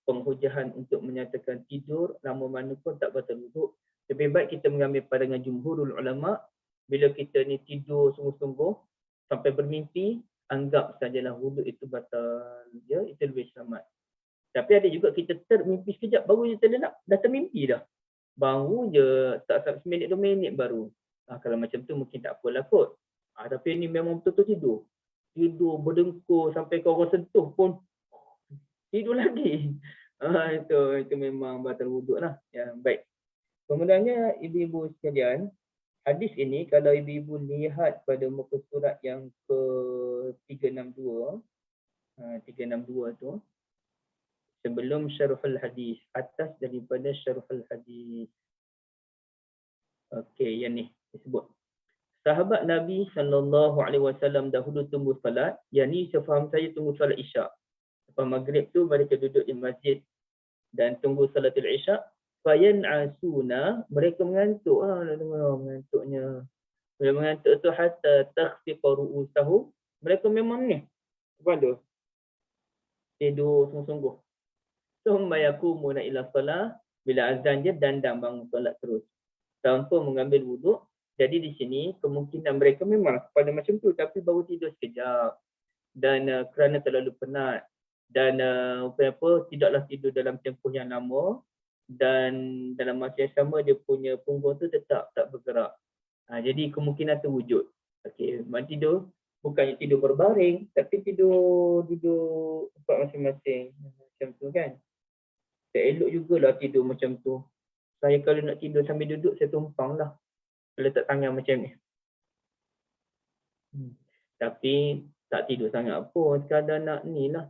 penghujahan untuk menyatakan tidur lama mana pun tak batal wuduk. Lebih baik kita mengambil pandangan jumhurul ulama, bila kita ni tidur sungguh-sungguh sampai bermimpi, anggap sajalah wuduk itu batal. Ya, itu lebih selamat. Tapi ada juga kita termimpi sekejap baru je terlelap, dah termimpi dah. Baru je tak 1 minit 2 minit baru. Kalau macam tu mungkin tak apalah kot. Tapi ni memang betul-betul tidur. Tidur berdengkur sampai kau orang sentuh pun tidur lagi. Itu memang batal wuduk lah. Ya, baik. Kemudiannya ibu-ibu sekalian, hadis ini kalau ibu-ibu lihat pada muka surat yang ke 362, 362 tu, sebelum syarhul hadis, atas daripada syarhul hadis. Okey, yang ni disebut. Sahabat Nabi SAW dahulu tunggu salat, yang ni sefaham saya tunggu salat Isyak. Lepas maghrib tu mereka duduk di masjid dan tunggu salatul Isyak. Fayan'asuna, mereka mengantuk. Mengantuknya. Bila mengantuk tu hatta takhfiqa ru'usahum, mereka memang ni. Apa tu? Tidur sungguh-sungguh. Thumma yaqumuna ila salah, bila azan je dandang bangun solat terus. Tanpa mengambil wuduk. Jadi di sini kemungkinan mereka memang pada macam tu tapi baru tidur sekejap. Dan kerana terlalu penat dan tidaklah tidur dalam tempoh yang lama. Dan dalam masa yang sama dia punya punggung tu tetap tak bergerak. Jadi kemungkinan tu wujud. Okey, tidur bukannya tidur berbaring tapi tidur duduk tempat masing-masing macam tu kan. Tak elok jugalah tidur macam tu. Saya kalau nak tidur sambil duduk saya tumpang lah. Letak tangan macam ni. Tapi tak tidur sangat pun, sekadar nak ni lah.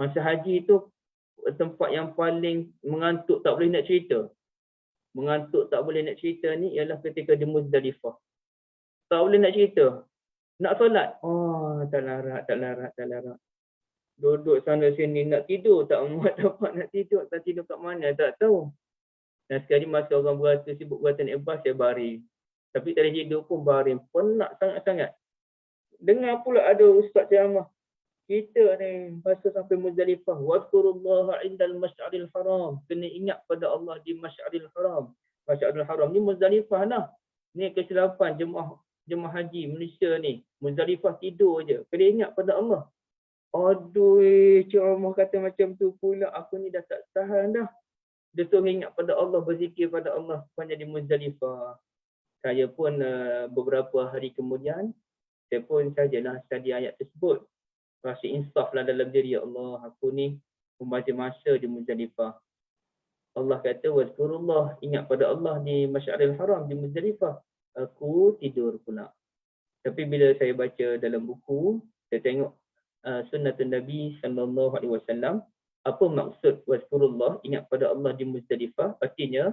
Masa haji tu tempat yang paling mengantuk tak boleh nak cerita. Mengantuk tak boleh nak cerita ni ialah ketika di Muzdalifah. Tak boleh nak cerita. Nak solat. Tak larat. Duduk sana sini nak tidur. Tak muat dapat nak tidur. Tak tidur kat mana tak tahu. Dan sekali masa orang berasa sibuk buatan ibas saya baring. Tapi tak ada tidur pun baring. Penat sangat-sangat. Dengar pula ada ustaz ceramah. Kita ni masa sampai Muzdalifah, wadhkurullaha indal masy'aril haram. Kena ingat pada Allah di masy'aril haram. Masy'aril haram ni Muzdalifah lah. Ni kesilapan jemaah haji Malaysia ni. Muzdalifah tidur je. Kena ingat pada Allah. Aduh, ceramah kata macam tu pula aku ni dah tak tahan dah. Dia suruh ingat pada Allah, berzikir pada Allah sepanjang di Muzdalifah. Saya pun beberapa hari kemudian, saya pun sajalah study ayat tersebut. Rasa insaf lah dalam diri, ya Allah, aku ni masa di Muzdalifah. Allah kata, wazkurullah, ingat pada Allah di Masy'aril Haram, di Muzdalifah. Aku tidur pula. Tapi bila saya baca dalam buku, saya tengok sunnatun Nabi SAW, apa maksud wazkurullah, ingat pada Allah di Muzdalifah? Artinya,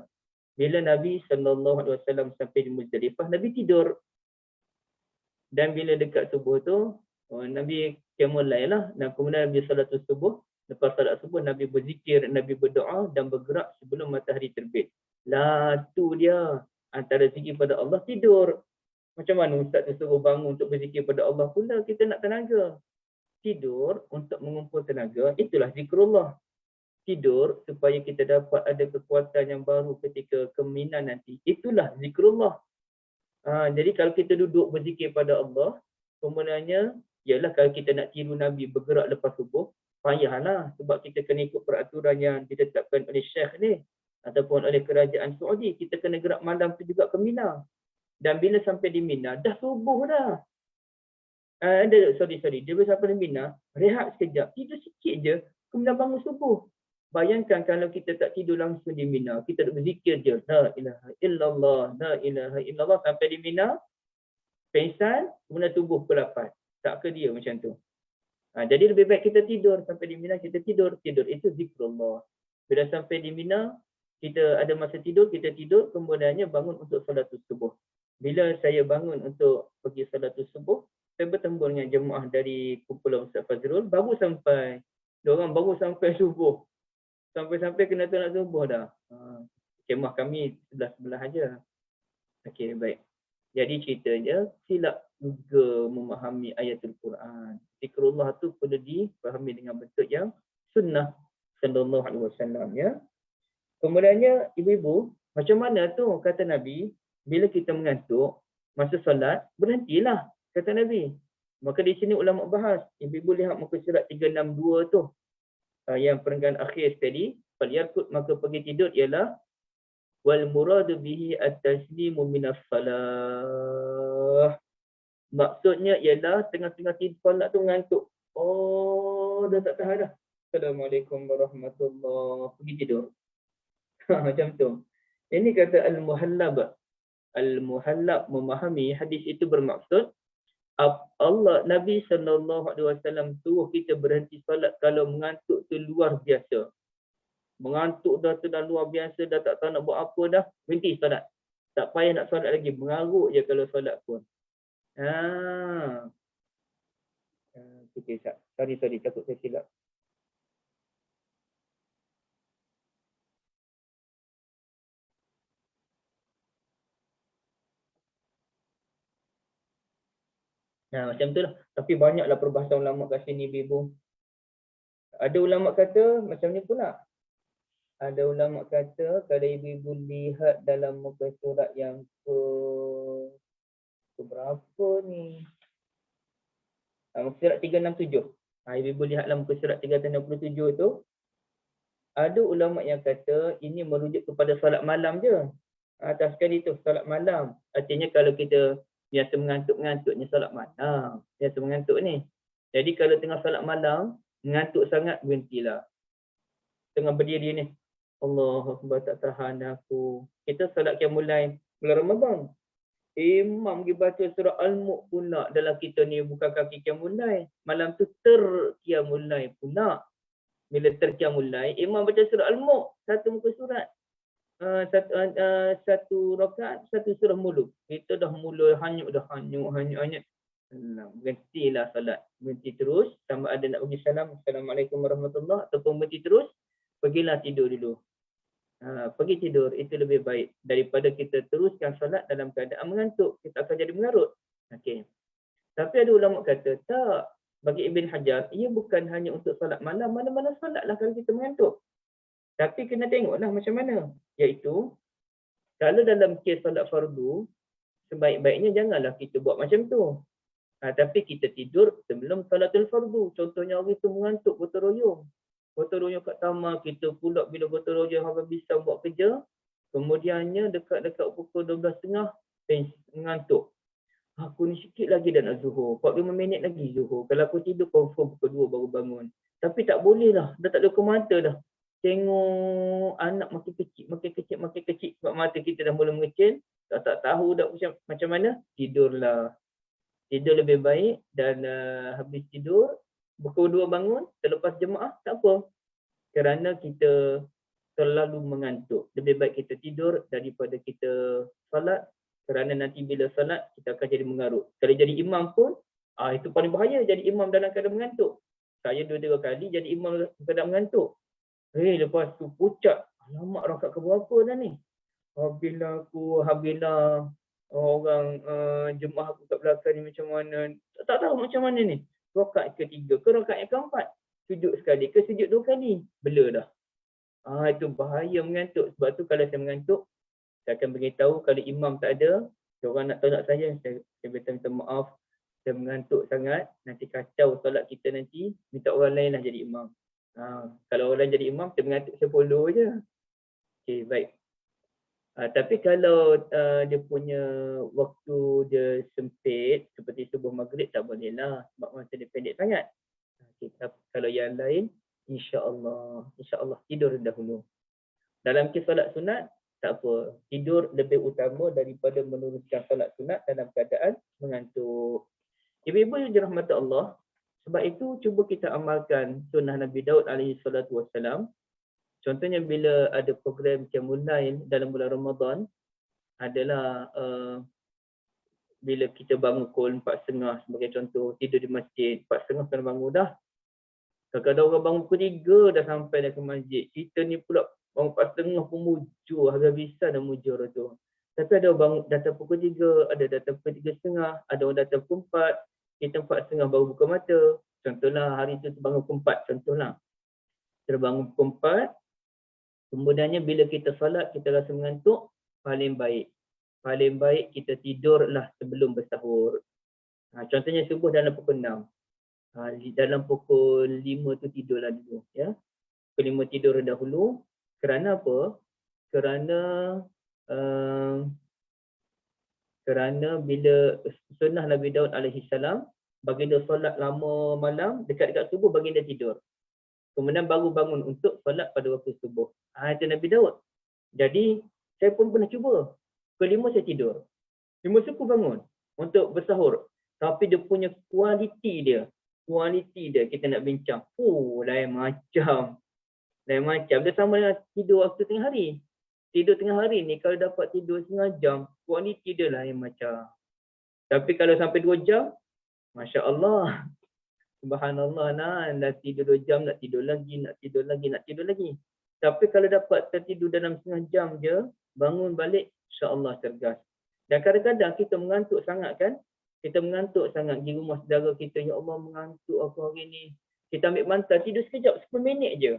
bila Nabi SAW sampai di Muzdalifah, Nabi tidur. Dan bila dekat subuh tu, Nabi mulai lah. Dan kemudian Nabi salatul subuh, Lepas salat subuh, Nabi berzikir, Nabi berdoa dan bergerak sebelum matahari terbit. Lah tu dia. Antara zikir pada Allah, tidur. Macam mana Ustaz tu suruh bangun untuk berzikir pada Allah pula, kita nak tenaga. Tidur untuk mengumpul tenaga, itulah zikrullah. Tidur supaya kita dapat ada kekuatan yang baru ketika keminan nanti, itulah zikrullah. Jadi kalau kita duduk berzikir pada Allah, kemudiannya ialah kalau kita nak tiru Nabi bergerak lepas subuh, payahlah sebab kita kena ikut peraturan yang ditetapkan oleh Syekh ni ataupun oleh kerajaan Saudi. Kita kena gerak malam tu juga ke Mina. Dan bila sampai di Mina, dah subuh dah. Sorry. Dia bila sampai di Mina, rehat sekejap, tidur sikit je, kemudian bangun subuh. Bayangkan kalau kita tak tidur langsung di Mina, kita duduk berzikir je, la ilaha illallah, la ilaha illallah, sampai di Mina, pengsan, kemudian tubuh pukul 8. Tak ke dia macam tu. Jadi lebih baik kita tidur, sampai di Mina kita tidur itu zikrullah. Bila sampai di Mina, kita ada masa tidur, kita tidur, kemudiannya bangun untuk salatul subuh. Bila saya bangun untuk pergi salatul subuh, saya bertemu dengan jemaah dari kumpulan Ustaz Fazrul, baru sampai. Diorang baru sampai subuh. Sampai-sampai kena tolak subuh dah. Kemah kami sebelah-sebelah aja. Okey, baik. Jadi ceritanya, silap juga memahami ayatul Quran. Zikrullah tu perlu dipahami dengan bentuk yang sunnah sallallahu alaihi wasallam, ya. Kemudiannya, ibu-ibu, macam mana tu kata Nabi, bila kita mengantuk, masa solat, berhentilah, kata Nabi. Maka di sini ulama bahas, ibu-ibu lihat muka surat 362 tu. Yang perenggan akhir tadi, falyarkud, maka pergi tidur ialah wal muradu bihi at-taslimu minas salah. Maksudnya ialah tengah-tengah tidur solat tu mengantuk. Oh, dah tak tahan dah. Assalamualaikum warahmatullahi, pergi tidur. Macam tu. Ini kata Al-Muhallab. Al-Muhallab memahami hadis itu bermaksud Allah, Nabi SAW suruh kita berhenti solat kalau mengantuk tu luar biasa. Mengantuk dah tu dah luar biasa, dah tak tahu nak buat apa dah, berhenti solat. Tak payah nak solat lagi, mengaruk je kalau solat pun. Okay, sorry, takut saya silap. Macam tu lah. Tapi banyaklah perbahasan ulama kat sini, ibu. Ada ulama kata macam ni pula. Ada ulama kata kalau ibu-ibu lihat dalam muka surat yang ke berapa ni? Muka surat 367. Ibu-ibu lihat dalam muka surat 367 tu. Ada ulama yang kata ini merujuk kepada solat malam je. Atas sekali tu solat malam. Artinya kalau kita biasa mengantuk-mengantuk ni solat malam. Biasa mengantuk ni. Jadi kalau tengah solat malam, mengantuk sangat, berhentilah. Tengah berdiri ni, Allahu Akbar, tak tahan aku. Kita solat qiyamul lail bulan Ramadan. Imam pergi baca surah Al-Mulk pula dalam kita ni, bukan kaki qiyamul lail. Malam tu qiyamul lail pula. Bila qiyamul lail, imam baca surah Al-Mulk, satu muka surat. Satu rakaat, satu surah muluk. Kita dah mula hanyut. Berhentilah salat. Berhenti terus, sama ada nak bagi salam, Assalamualaikum warahmatullahi, ataupun berhenti terus, pergilah tidur dulu. Pergi tidur, itu lebih baik daripada kita teruskan salat dalam keadaan mengantuk. Kita akan jadi mengarut. Okey. Tapi ada ulama kata, tak. Bagi Ibn Hajar, ia bukan hanya untuk salat malam. Mana-mana salatlah kalau kita mengantuk. Tapi kena tengoklah macam mana. Iaitu, kalau dalam kes solat fardu, sebaik-baiknya janganlah kita buat macam tu. Tapi kita tidur sebelum solatul fardu. Contohnya hari tu mengantuk gotong royong. Gotong royong kat taman, kita pula bila gotong royong habis buat kerja, kemudiannya dekat-dekat pukul 12.30, mengantuk. Aku ni sikit lagi dah nak zuhur. 45 minit lagi zuhur. Kalau aku tidur confirm pukul 2 baru bangun. Tapi tak boleh lah. Dah tak ada mata dah. Tengok anak makin kecil. Sebab mata kita dah mula mengecil. Tak tahu dah macam mana. Tidurlah. Tidur lebih baik. Dan habis tidur, pukul 2 bangun. Terlepas jemaah, tak apa. Kerana kita terlalu mengantuk. Lebih baik kita tidur daripada kita salat. Kerana nanti bila salat, kita akan jadi mengarut. Kalau jadi imam pun, itu paling bahaya jadi imam dalam keadaan mengantuk. Saya 2-3 kali jadi imam kadang mengantuk. Lepas tu pucat. Alamak, rakaat keberapa dah ni? Habislah orang jemaah aku kat belakang ni macam mana. Tak tahu macam mana ni. Rakaat ketiga ke rakaat yang keempat. Sujud sekali ke sujud 2 kali. Bela dah. Itu bahaya mengantuk. Sebab tu kalau saya mengantuk, saya akan beritahu kalau imam tak ada, orang nak tolak saya minta maaf. Saya mengantuk sangat, nanti kacau solat kita nanti, minta orang lain lah jadi imam. Kalau orang lain jadi imam, saya mengantuk, saya follow je. Okay, baik. Tapi kalau dia punya waktu dia sempit, seperti subuh maghrib, tak boleh lah. Sebab masa dia pendek sangat. Okay, kalau yang lain, insyaAllah tidur dahulu. Dalam kes solat sunat, tak apa. Tidur lebih utama daripada meneruskan solat sunat dalam keadaan mengantuk. Ibu-ibu yang dirahmati Allah, sebab itu cuba kita amalkan sunnah Nabi Daud alaihi salatu wassalam. Contohnya bila ada program Qiyamul Lail dalam bulan Ramadan, adalah bila kita bangun pukul 4.30 sebagai contoh, tidur di masjid, 4.30 kena bangun dah. Kadang-kadang orang bangun pukul 3 dah sampai dah ke masjid. Kita ni pula bangun 4.30 pun mujur, habis-habisan dah mujur tu. Tapi ada orang datang pukul 3, ada datang pukul 3.30, ada orang datang pukul 4, kita 4.30 baru buka mata. Contohlah hari tu terbangun pukul 4, contohlah. Terbangun pukul 4, kemudiannya bila kita solat, kita rasa mengantuk, paling baik kita tidurlah sebelum bersahur. Contohnya subuh dalam pukul 6. Dalam pukul 5 tu tidurlah dulu. Ya? Pukul 5 tidur dahulu. Kerana apa? Kerana bila sunnah Nabi Daud alaihi salam, baginda solat lama malam, dekat-dekat subuh baginda tidur. Kemudian baru bangun untuk solat pada waktu subuh. Itu Nabi Daud. Jadi, saya pun pernah cuba. Pukul 5 saya tidur. 5 subuh bangun untuk bersahur. Tapi dia punya kualiti dia, kita nak bincang. Lain macam. Dia sama dengan tidur waktu tengah hari. Tidur tengah hari ni kalau dapat tidur setengah jam, kualiti dia lain macam. Tapi kalau sampai 2 jam, Masya Allah. Subhanallah, dah tidur 2 jam, nak tidur lagi. Tapi kalau dapat tertidur dalam setengah jam je, bangun balik, insya-Allah cergas. Dan kadang-kadang kita mengantuk sangat kan? Kita mengantuk sangat di rumah saudara kita, ya Allah mengantuk aku hari ni. Kita ambil bantal, tidur sekejap, 10 minit je.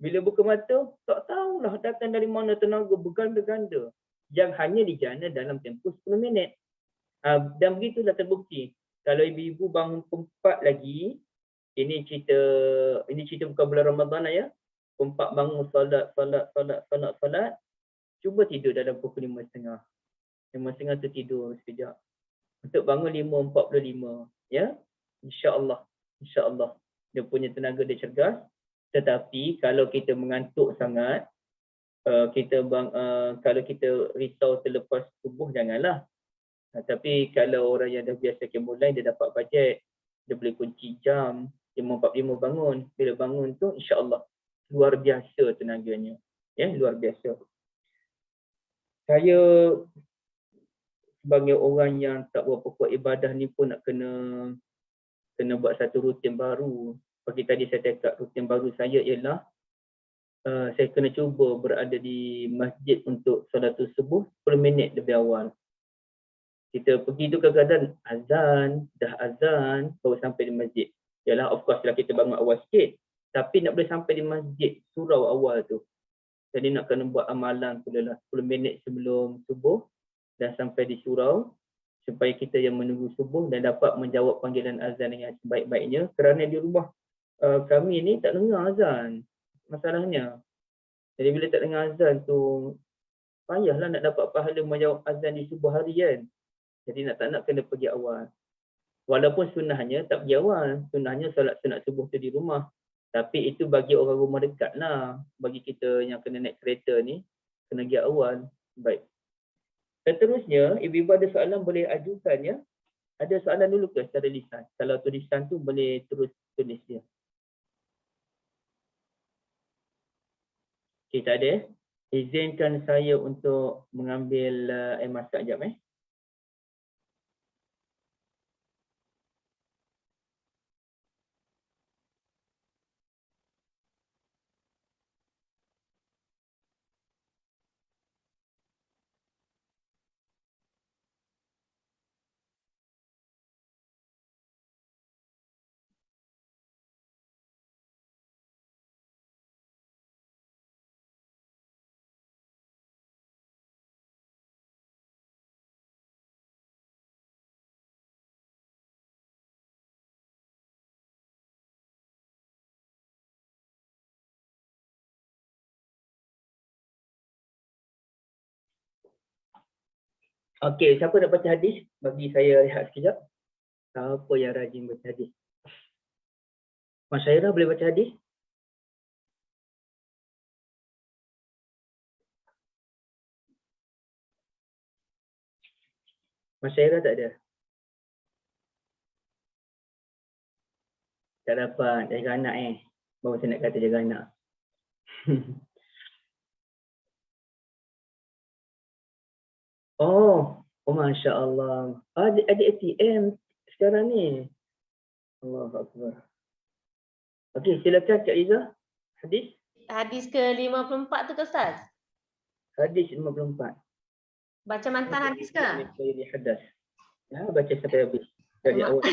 Bila buka mata, tak tahulah datang dari mana tenaga berganda-ganda yang hanya dijana dalam tempoh 10 minit. Dan begitulah terbukti. Kalau ibu-ibu bangun pukul 4 lagi, ini cerita bukan bulan Ramadan ya. Pukul 4 bangun solat, cuba tidur dalam pukul 5.30. 5.30 tu tidur sekejap. Untuk bangun 5.45, ya. Insya-Allah. Dia punya tenaga dia cergas. Tetapi kalau kita mengantuk sangat, kalau kita risau terlepas subuh, janganlah. Tapi kalau orang yang dah biasa mulai, dia dapat bajet, dia boleh kunci jam, 5.45 bangun. Bila bangun tu, insya-Allah luar biasa tenaganya. Ya, luar biasa. Saya sebagai orang yang tak berapa kuat ibadah ni pun nak kena buat satu rutin baru. Pagi tadi saya cakap rutin baru saya ialah saya kena cuba berada di masjid untuk solatul subuh 10 minit lebih awal. Kita pergi tu kadang-kadang dah azan baru sampai di masjid. Yalah, of course lah kita bangun awal sikit. Tapi nak boleh sampai di masjid surau awal tu. Jadi nak kena buat amalan pula lah 10 minit sebelum subuh dan sampai di surau supaya kita yang menunggu subuh dan dapat menjawab panggilan azan dengan sebaik-baiknya. Kerana di rumah kami ni tak dengar azan masalahnya. Jadi bila tak dengar azan tu, payahlah nak dapat pahala menjawab azan di subuh hari kan. Jadi nak tak nak kena pergi awal. Walaupun sunnahnya tak pergi awal. Sunnahnya solat sunat subuh tu di rumah. Tapi itu bagi orang rumah dekat lah. Bagi kita yang kena naik kereta ni, kena pergi awal. Baik. Seterusnya, ibu-ibu ada soalan boleh ajukan ya. Ada soalan dulu ke secara lisan? Kalau tulisan tu boleh terus tulis dia. Okay, tak ada. Izinkan saya untuk mengambil air masak sekejap Okey, siapa nak baca hadis? Bagi saya lihat sekejap. Siapa yang rajin baca hadis? Mas Syairah boleh baca hadis? Mas Syairah tak ada? Tak dapat, jaga anak Baru saya nak kata jaga anak. Oh, Masya Allah. Ada ATM sekarang ni. Allahu Akbar. Okey, silakan Kak Izzah. Hadis? Hadis ke-54 tu ke Ustaz? Hadis 54. Baca mantan hadis ke? Ini hadas. Ya, baca sampai habis. Dari awal.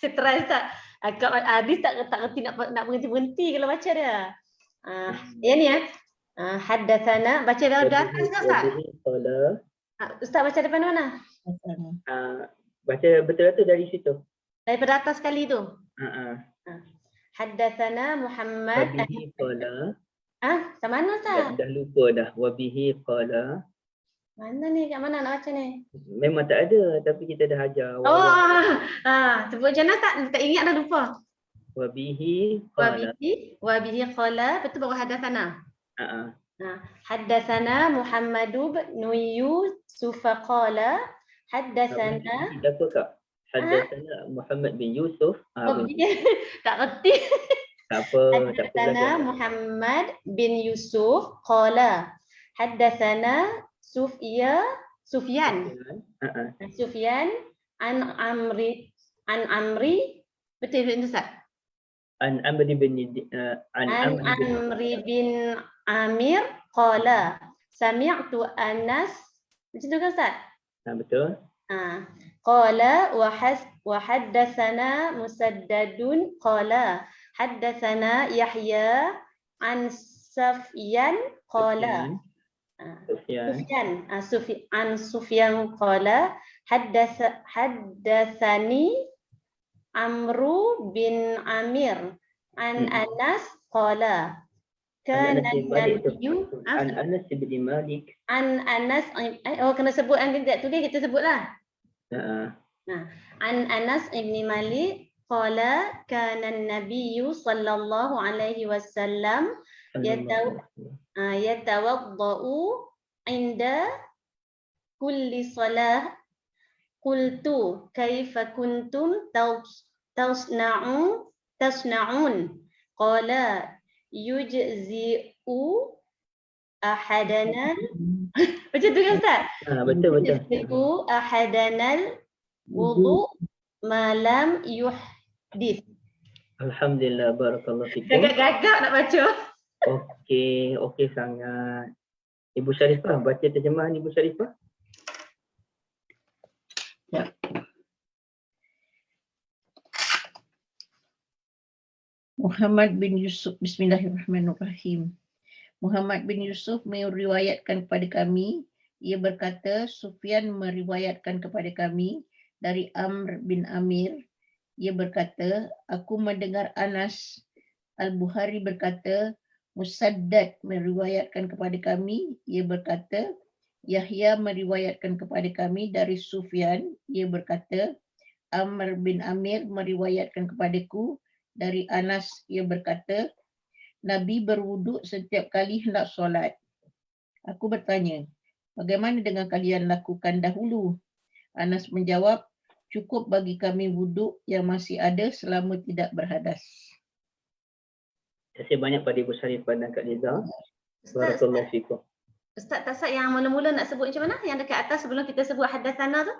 Saya try Ustaz. Kak hadis tak reti nak berhenti-berhenti kalau baca dia. Ya ni ya. Haddatsana, baca dari atas ke Ustaz? Ustaz baca daripada mana? Baca betul-betul dari situ. Daripada atas sekali tu. Haddatsana Muhammad. Wabihi qala. Kat mana Ustaz? Dah lupa dah. Wabihi qala. Mana ni? Kat mana nak baca ni? Memang tak ada, tapi kita dah ajar. Sebut jana tak ingat dah lupa. Wabihi qala. Wabihi qala, betul baru haddatsana. Haddatsana Muhammad bin Yusuf qala haddatsana. Apa Kak? Haddatsana Muhammad bin Yusuf. Tak reti. Tak apa. Haddatsana Muhammad bin Yusuf qala haddatsana Sufyan an Amri betul Ustaz? An Amri bin Amir qala sami'tu Anas. Betul ke Ustaz? Betul. Qala wa haddatsana Musaddadun qala haddatsana Yahya an Sufyan qala Sufyan qala haddatsani Amru bin Amir an Anas qala kana nabiyyu an Anas bin Malik kena sebut tidak tulis kita sebutlah. An Anas bin Malik qala kana nabiyyu sallallahu alaihi wasallam yatawaddau inda kulli salah. Qultu kaifa kuntum tasna'un qala yujzi'u ahadana. Macam tu kan Ustaz? Betul. Yujzi'u ahadana wudu malam yuhdith. Alhamdulillah, barakallahu fikum. Gagak-gagak nak baca. Okey sangat. Ibu Syarifah, baca terjemahan Ibu Syarifah. Ya. Muhammad bin Yusuf, bismillahirrahmanirrahim. Muhammad bin Yusuf meriwayatkan kepada kami, ia berkata, Sufyan meriwayatkan kepada kami dari Amr bin Amir, ia berkata, aku mendengar Anas. Al-Bukhari berkata, Musaddad meriwayatkan kepada kami, ia berkata, Yahya meriwayatkan kepada kami dari Sufyan, ia berkata, Amr bin Amir meriwayatkan kepadaku dari Anas, ia berkata, Nabi berwuduk setiap kali hendak solat. Aku bertanya, bagaimana dengan kalian lakukan dahulu? Anas menjawab, cukup bagi kami wuduk yang masih ada selama tidak berhadas. Terima kasih banyak pada Ibu Syarifah dan Kak Liza. Barakallahu fikum. Ustaz Tasad yang mula-mula nak sebut macam mana? Yang dekat atas sebelum kita sebut haddatsana tu?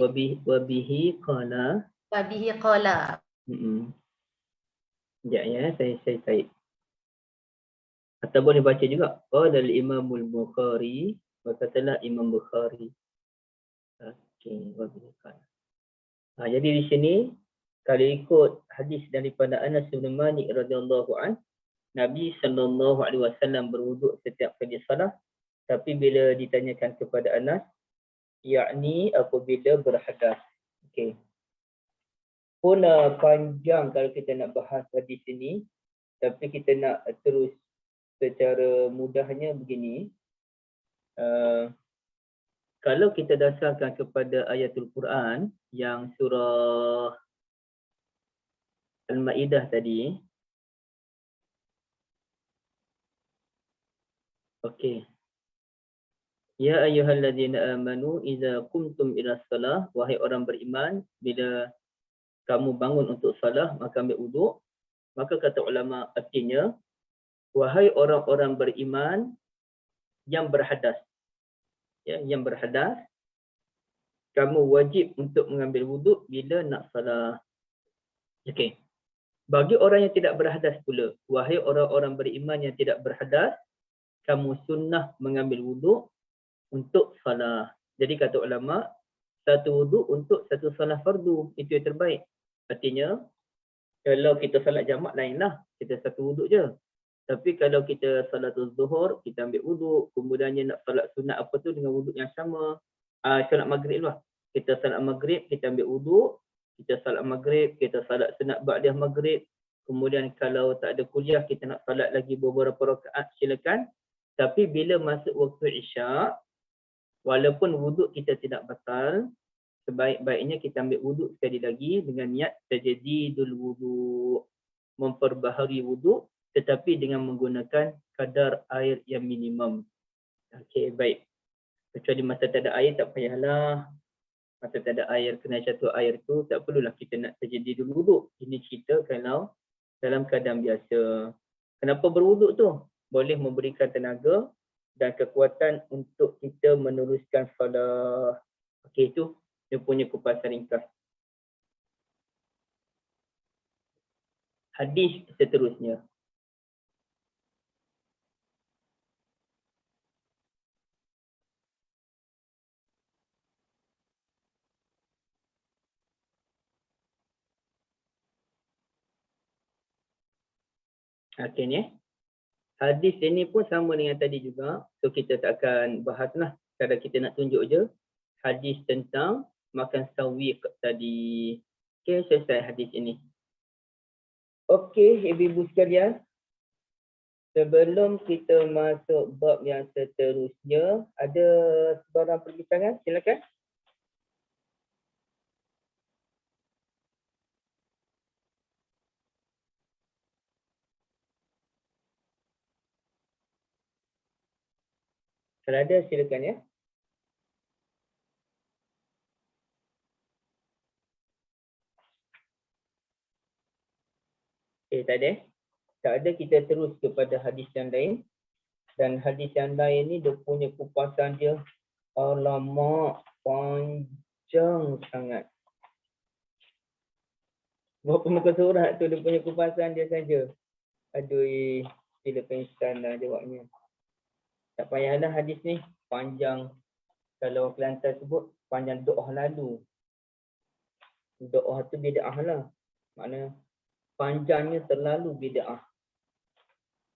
Wabihi qala. Wabihi qala. Sekejap ya, saya type. Atau boleh baca juga. Qala al-Imam al-Bukhari. Berkatalah Imam Bukhari. Okey, wabihi qala. Jadi di sini, kalau ikut hadis daripada Anas bin Malik radhiyallahu an, Nabi sallallahu alaihi wasallam berwuduk setiap kali salat. Tapi bila ditanyakan kepada Anas, yakni apabila berhadas. Okey. Pun panjang kalau kita nak bahas hadis ini, tapi kita nak terus secara mudahnya begini. Kalau kita dasarkan kepada ayatul Quran yang surah Al-Ma'idah tadi. Okey. Ya ayyuhalladzina amanu idza qumtum ila shalah, wahai orang beriman, bila kamu bangun untuk salah maka ambil wuduk. Maka kata ulama artinya, wahai orang-orang beriman yang berhadas. Ya, yang berhadas, kamu wajib untuk mengambil wuduk bila nak salah. Okey. Bagi orang yang tidak berhadas pula, wahai orang-orang beriman yang tidak berhadas, kamu sunnah mengambil wuduk untuk salah. Jadi kata ulama, satu wuduk untuk satu salah fardu, itu yang terbaik. Artinya, kalau kita salat jamak lainlah, kita satu wuduk je. Tapi kalau kita salatul zuhur, kita ambil wuduk, kemudiannya nak salat sunat apa tu dengan wuduk yang sama. Salat maghrib lah. Kita salat maghrib, kita ambil wuduk, kita salat maghrib, kita salat sunat ba'dah maghrib. Kemudian kalau tak ada kuliah, kita nak salat lagi beberapa rakaat, silakan. Tapi bila masuk waktu Isyak, walaupun wuduk kita tidak batal, sebaik-baiknya kita ambil wuduk sekali lagi dengan niat tajdidul wuduk, memperbaharui wuduk tetapi dengan menggunakan kadar air yang minimum. Okey, baik. Kecuali masa tak ada air tak payahlah. Masa tak ada air, kena jatuh air tu tak perlulah kita nak tajdidul wuduk. Ini cerita kalau dalam keadaan biasa. Kenapa berwuduk tu? Boleh memberikan tenaga dan kekuatan untuk kita meneruskan salah. Okey, itu dia punya kupasan ringkas. Hadis seterusnya. Okey ni. Hadis ini pun sama dengan tadi juga. So kita tak akan bahas lah. Kadang kita nak tunjuk je. Hadis tentang makan sawiq tadi. Okey, selesai hadis ini. Okey, ibu-ibu sekalian. Sebelum kita masuk bab yang seterusnya, ada sebarang perbincangan? Silakan. Kalau ada, silakan ya. Tak ada. Tak ada, kita terus kepada hadis yang lain. Dan hadis yang lain ni dia punya kupasan dia alamak panjang sangat. Berapa muka surat tu dia punya kupasan dia saja. Aduh, sila pensan lah jawabnya. Tak payahlah hadis ni panjang. Kalau Kelantan sebut panjang doa lalu. Doa tu bid'ah lah. Maknanya panjangnya terlalu bid'ah.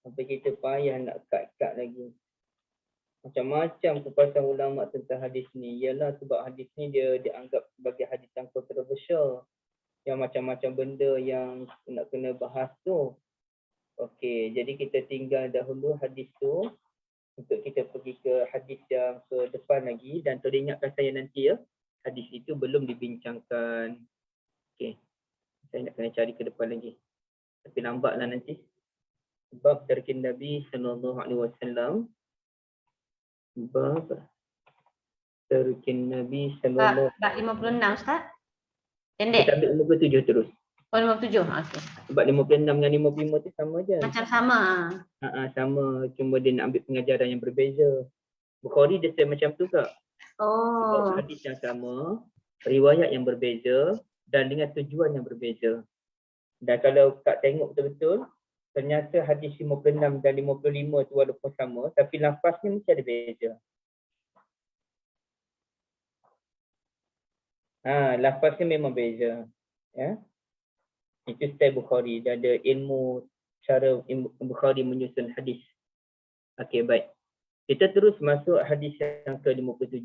Sampai kita payah nak kat-kat lagi. Macam-macam kupasan ulama tentang hadis ni. Ialah sebab hadis ni dia dianggap sebagai hadis yang kontroversial. Yang macam-macam benda yang nak kena bahas tu. Okey, jadi kita tinggal dahulu hadis tu. Untuk kita pergi ke hadis yang ke depan lagi. Dan tolong ingatkan saya nanti ya. Hadis itu belum dibincangkan. Okey. Saya nak kena cari ke depan lagi. Tapi lambatlah nanti. Bab tarkin Nabi sallallahu alaihi wasallam. Bab tarkin Nabi sallallahu Bab 56 Ustaz. Pendek. Kita ambil 57 terus. Oh 57. Okey. Sebab 56 dengan 55 tu sama je. Macam sama. Sama. Cuma dia nak ambil pengajaran yang berbeza. Bukhari dia say macam tu kak. Oh. Hadis yang sama, riwayat yang berbeza dan dengan tujuan yang berbeza. Dan kalau kak tengok betul-betul, ternyata hadis 56 dan 55 tu walaupun sama, tapi lafaznya mesti ada beza. Lafaznya memang beza. Ya. Itu style Bukhari. Dia ada ilmu cara Bukhari menyusun hadis. Okey, baik. Kita terus masuk hadis yang ke-57.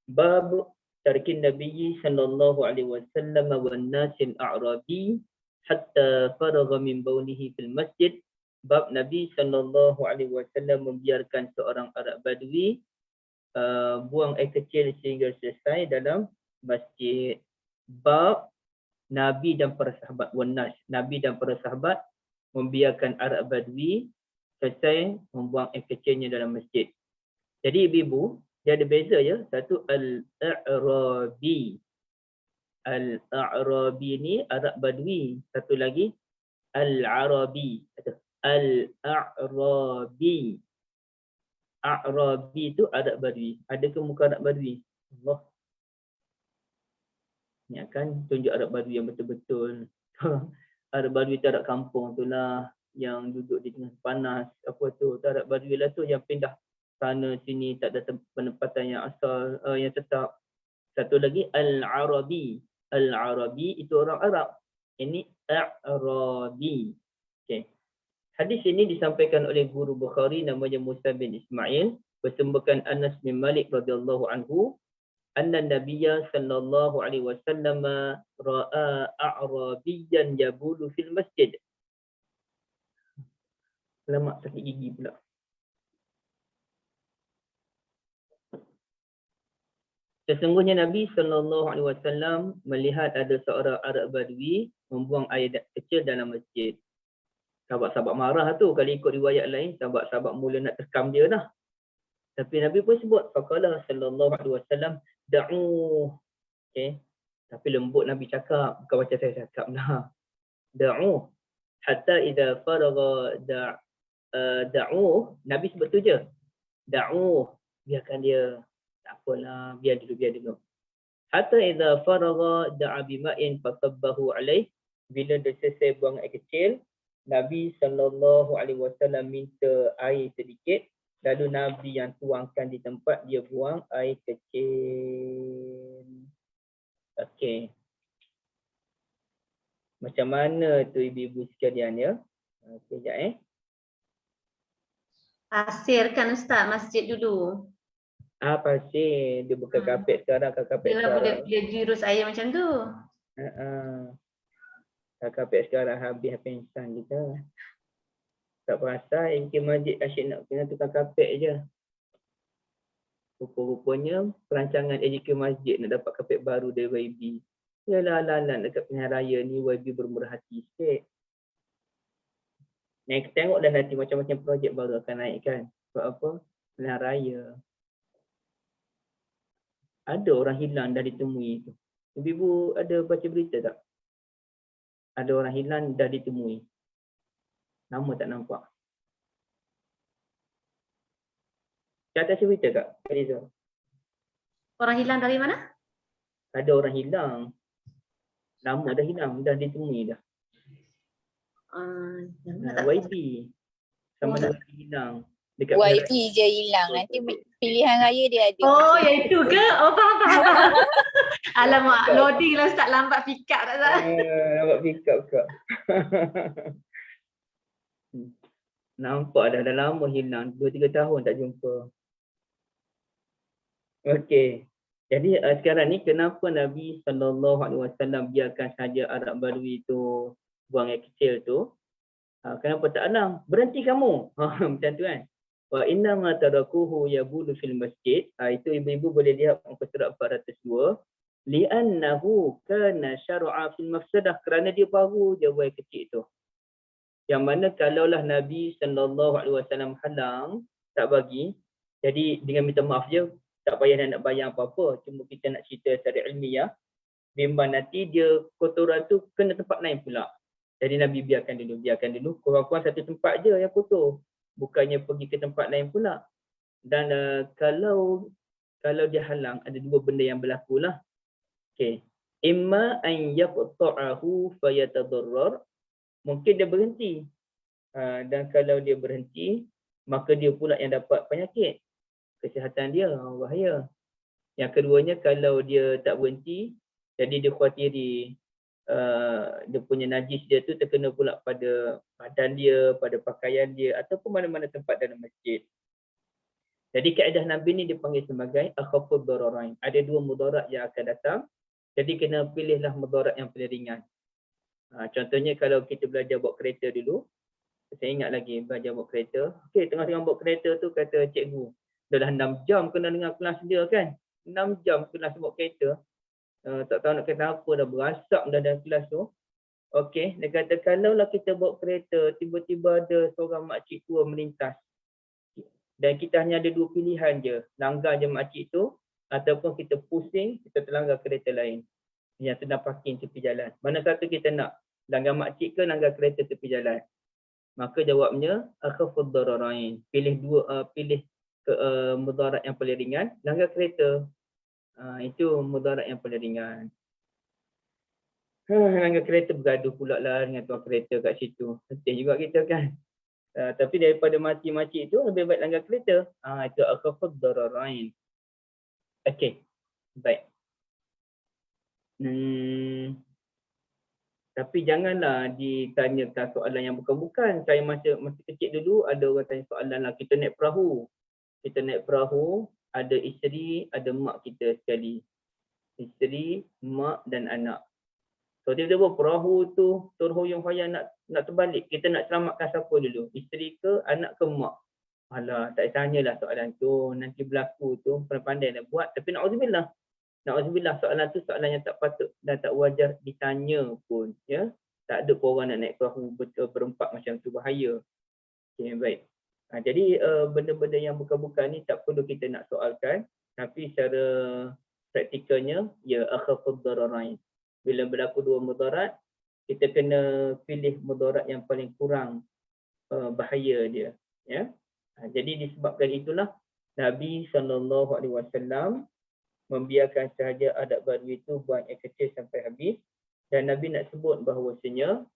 Bab tarkin Nabi sallallahu alaihi wasallam wan nasil a'rabi hatta faragha min bawlihi fil masjid. Bab Nabi sallallahu alaihi wasallam membiarkan seorang Arab Badui buang air kecil sehingga selesai dalam masjid. Bab Nabi dan para sahabat wanas. Nabi dan para sahabat membiarkan Arab Badui selesai membuang air kecilnya dalam masjid. Jadi ibu-ibu, dia ada beza ya. Satu Al-A'rabi. Al-A'rabi ni Arab Badui. Satu lagi Al-Arabi. Al-A'rabi. A'rabi itu Arab Badui. Adakah muka Arab Badui? Allah. Ni akan tunjuk Arab Badui yang betul-betul. Arab Badui tu Arab kampung tu lah. Yang duduk di tengah panas. Apa tu? Arab Badui lah tu yang pindah sana sini. Tak ada penempatan yang asal, yang tetap. Satu lagi Al-Arabi. Al-Arabi itu orang Arab. Ini A'rabi. Okay. Hadis ini disampaikan oleh guru Bukhari namanya Musa bin Ismail. Bersumberkan Anas bin Malik radhiyallahu anhu. Anna Nabiyya sallallahu alaihi wasallam ra'a a'rabiyan yabulu fil masjid. Lama sakit gigi pula. Sesungguhnya Nabi sallallahu alaihi wasallam melihat ada seorang Arab Badui membuang air kecil dalam masjid. Sahabat-sahabat marah tu kalau ikut riwayat lain, sahabat-sahabat mula nak terkam dia dah. Tapi Nabi pun sebut faqala sallallahu alaihi wasallam da'u. Okey. Tapi lembut Nabi cakap, bukan macam saya cakap lah. Da'u hatta idza faragha da'u. Nabi sebut tu je. Da'u, biarkan dia. Tak apalah, biar dulu. Hatta idza faragha da'a bima'in fasabbahu alaih. Bila dia selesai buang air kecil, Nabi sallallahu alaihi wasallam minta air sedikit. Lalu Nabi yang tuangkan di tempat dia buang air kecil. Okey. Macam mana tu ibu-ibu sekalian ya? Okey, sekejap Pasir kan Ustaz, masjid dulu. Pasir. Dia bukan kapet sekarang, kapet Dia sekarang. boleh jurus air macam tu. Kapet sekarang habis pensan kita. Tak pasal, ke masjid asyik nak kena tukar kapet je. Rupa-rupanya perancangan AJK Masjid nak dapat kapet baru dari YB. Yalah alang-alang dekat pilihan raya ni YB bermurah hati sikit. Next tengok dah nanti macam-macam projek baru akan naik kan. Sebab apa? Pilihan raya. Ada orang hilang dah ditemui tu. Ibu-ibu ada baca berita tak? Ada orang hilang dah ditemui. Nama tak nampak. Kat atas berita Kak Riza? Orang hilang dari mana? Ada orang hilang. Nama dah hilang, dah ditemui dah. YB. Sama ada orang hilang. Dekat YB je hilang. Nanti pilihan raya dia ada. Oh, yang itu ke? Oh, faham. Alamak, loading lah Ustaz, lambat pick up tak Ustaz? Lambat pick up Kak. Nampak dah lama hilang. 2-3 tahun tak jumpa. Okey. Jadi sekarang ni kenapa Nabi SAW biarkan saja Arab Badui tu buang air kecil tu? Kenapa tak alam? Berhenti kamu. Macam tu kan. Wa inna ma tarakuhu yabulu fil masjid. Itu ibu-ibu boleh lihat muka surat 402. Li'annahu kana syar'a fil mafsadah. Kerana dia baru je buang air kecil tu. Yang mana kalaulah Nabi SAW halang, tak bagi, jadi dengan minta maaf je, tak payah nak bayang apa-apa. Cuma kita nak cerita secara ilmiah, bimbang nanti dia kotoran tu kena tempat lain pula. Jadi Nabi biarkan dulu. Kurang-kurang satu tempat je yang kotor. Bukannya pergi ke tempat lain pula. Dan kalau dia halang, ada dua benda yang berlaku lah. Okay. Imma an yaqta'ahu fayatadarrar. Mungkin dia berhenti. Dan kalau dia berhenti, maka dia pula yang dapat penyakit. Kesihatan dia bahaya. Yang keduanya, kalau dia tak berhenti, jadi dia khawatiri dia punya najis dia tu terkena pula pada badan dia, pada pakaian dia, ataupun mana-mana tempat dalam masjid. Jadi kaedah Nabi ni dipanggil sebagai akhafud dararain. Ada dua mudarat yang akan datang. Jadi kena pilihlah mudarat yang paling ringan. Contohnya kalau kita belajar bawa kereta dulu, saya ingat lagi belajar bawa kereta. Okey, tengah-tengah bawa kereta tu kata cikgu, Dah 6 jam kena dengar kelas dia kan. 6 jam kelas bawa kereta. Tak tahu nak kata apa, dah berasak dah dalam kelas tu. Okey, dia kata kalaulah kita bawa kereta, tiba-tiba ada seorang makcik tua melintas. Dan kita hanya ada 2 pilihan je. Langgar je makcik tu, ataupun kita pusing, kita terlanggar kereta lain yang sedang parking tepi jalan. Mana satu kita nak? Langgar makcik ke langgar kereta tepi jalan? Maka jawabnya akhafud dararain. Pilih mudarat yang paling ringan, langgar kereta. Itu mudarat yang paling ringan. Langgar kereta bergaduh pula lah dengan tuan kereta kat situ. Sedih juga kita kan. Tapi daripada mati makcik itu lebih baik langgar kereta. Itu akhafud dararain. Okey. Baik. Tapi janganlah ditanyakan soalan yang bukan-bukan. Saya masa kecil dulu ada orang tanya soalan lah. Kita naik perahu. Ada isteri, ada mak kita sekali. Isteri, mak dan anak. So tiba-tiba perahu tu terhoyong-hoyong nak terbalik. Kita nak selamatkan siapa dulu? Isteri ke, anak ke, mak? Alah, tak tanyalah soalan tu. Nanti berlaku tu, pandai nak buat. Tapi na'udzubillah. Na'udzubillah, soalan tu soalan yang tak patut dan tak wajar ditanya pun. Ya? Tak ada pun orang nak naik perahu berempat macam tu, bahaya. Okay, baik. Jadi benda-benda yang bukan-bukan ni tak perlu kita nak soalkan. Tapi secara praktikalnya, ya akhafud dararain. Bila berlaku 2 mudarat, kita kena pilih mudarat yang paling kurang bahaya dia. Ya? Jadi disebabkan itulah Nabi SAW membiarkan sahaja adab baru itu buang air kecil sampai habis. Dan Nabi nak sebut bahawasanya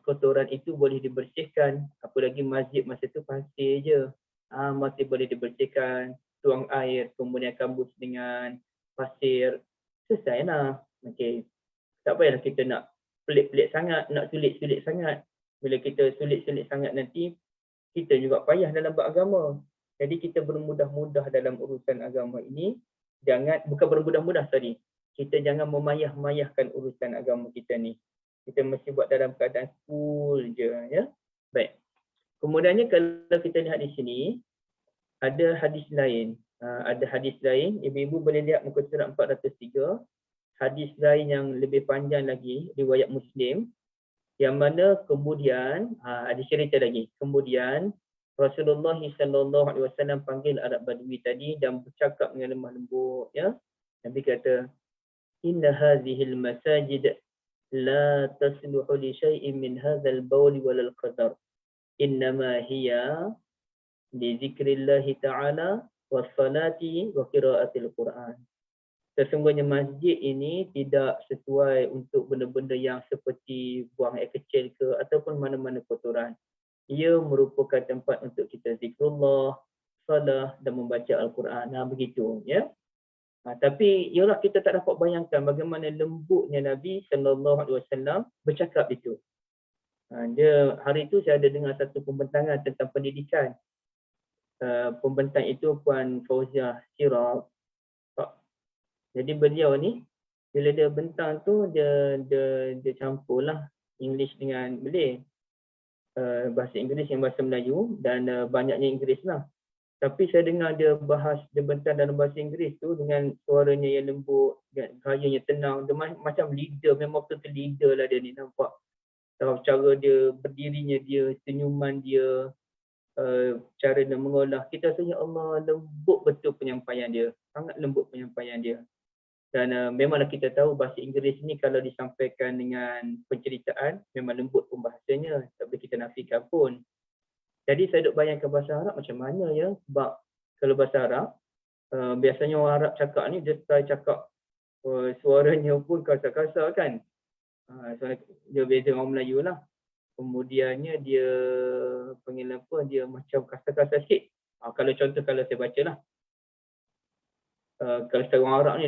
kotoran itu boleh dibersihkan. Apalagi masjid masa itu pasir je. Masih boleh dibersihkan. Tuang air, kemudian kambus dengan pasir. Selesai lah. Okay. Tak payahlah kita nak pelik-pelik sangat, nak sulit-sulit sangat. Bila kita sulit-sulit sangat nanti, kita juga payah dalam beragama. Jadi kita bermudah-mudah dalam urusan agama ini. Bukan bermudah-mudah, kita jangan memayah-mayahkan urusan agama kita ni. Kita mesti buat dalam keadaan cool je. Ya? Baik. Kemudiannya kalau kita lihat di sini, ada hadis lain. Ibu-ibu boleh lihat muka surat 403. Hadis lain yang lebih panjang lagi, riwayat Muslim, yang mana kemudian, ada cerita lagi. Kemudian, Rasulullah SAW panggil Arab Badui tadi dan bercakap dengan lemah lembut. Ya? Nabi kata, Inna hazihil masajid la tasluhu li syai'in min hadzal bawl wal qadar. Innama hiya li zikrillahi ta'ala was salati wa qiraatil Quran. Sesungguhnya masjid ini tidak sesuai untuk benda-benda yang seperti buang air kecil ke ataupun mana-mana kotoran. Ia merupakan tempat untuk kita zikrullah, salah dan membaca Al-Quran. Begitu. Ya. Tapi ialah kita tak dapat bayangkan bagaimana lembutnya Nabi SAW bercakap itu. Hari itu saya ada dengar satu pembentangan tentang pendidikan. Pembentang itu Puan Fauziah Sirab. Jadi beliau ni bila dia bentang tu dia campurlah English dengan Malay. Bahasa Inggeris dengan bahasa Melayu dan banyaknya Inggeris lah. Tapi saya dengar dia bentang dalam bahasa Inggeris tu dengan suaranya yang lembut, gayanya tenang. Dia macam leader, memang betul leader lah dia ni, nampak. Cara dia, berdirinya dia, senyuman dia, cara dia mengolah. Kita rasa, ya Allah, lembut betul penyampaian dia. Sangat lembut penyampaian dia. Dan memanglah kita tahu bahasa Inggeris ni kalau disampaikan dengan penceritaan, memang lembut pun bahasanya. Tak boleh kita nafikan pun. Jadi saya duk bayangkan bahasa Arab macam mana ya. Sebab kalau bahasa Arab, biasanya orang Arab cakap ni, dia style cakap suaranya pun kasar-kasar kan. Dia beza dengan orang Melayu lah. Kemudiannya dia panggil apa, dia macam kasar-kasar sikit. Kalau contoh kalau saya baca lah. Kalau secara orang Arab ni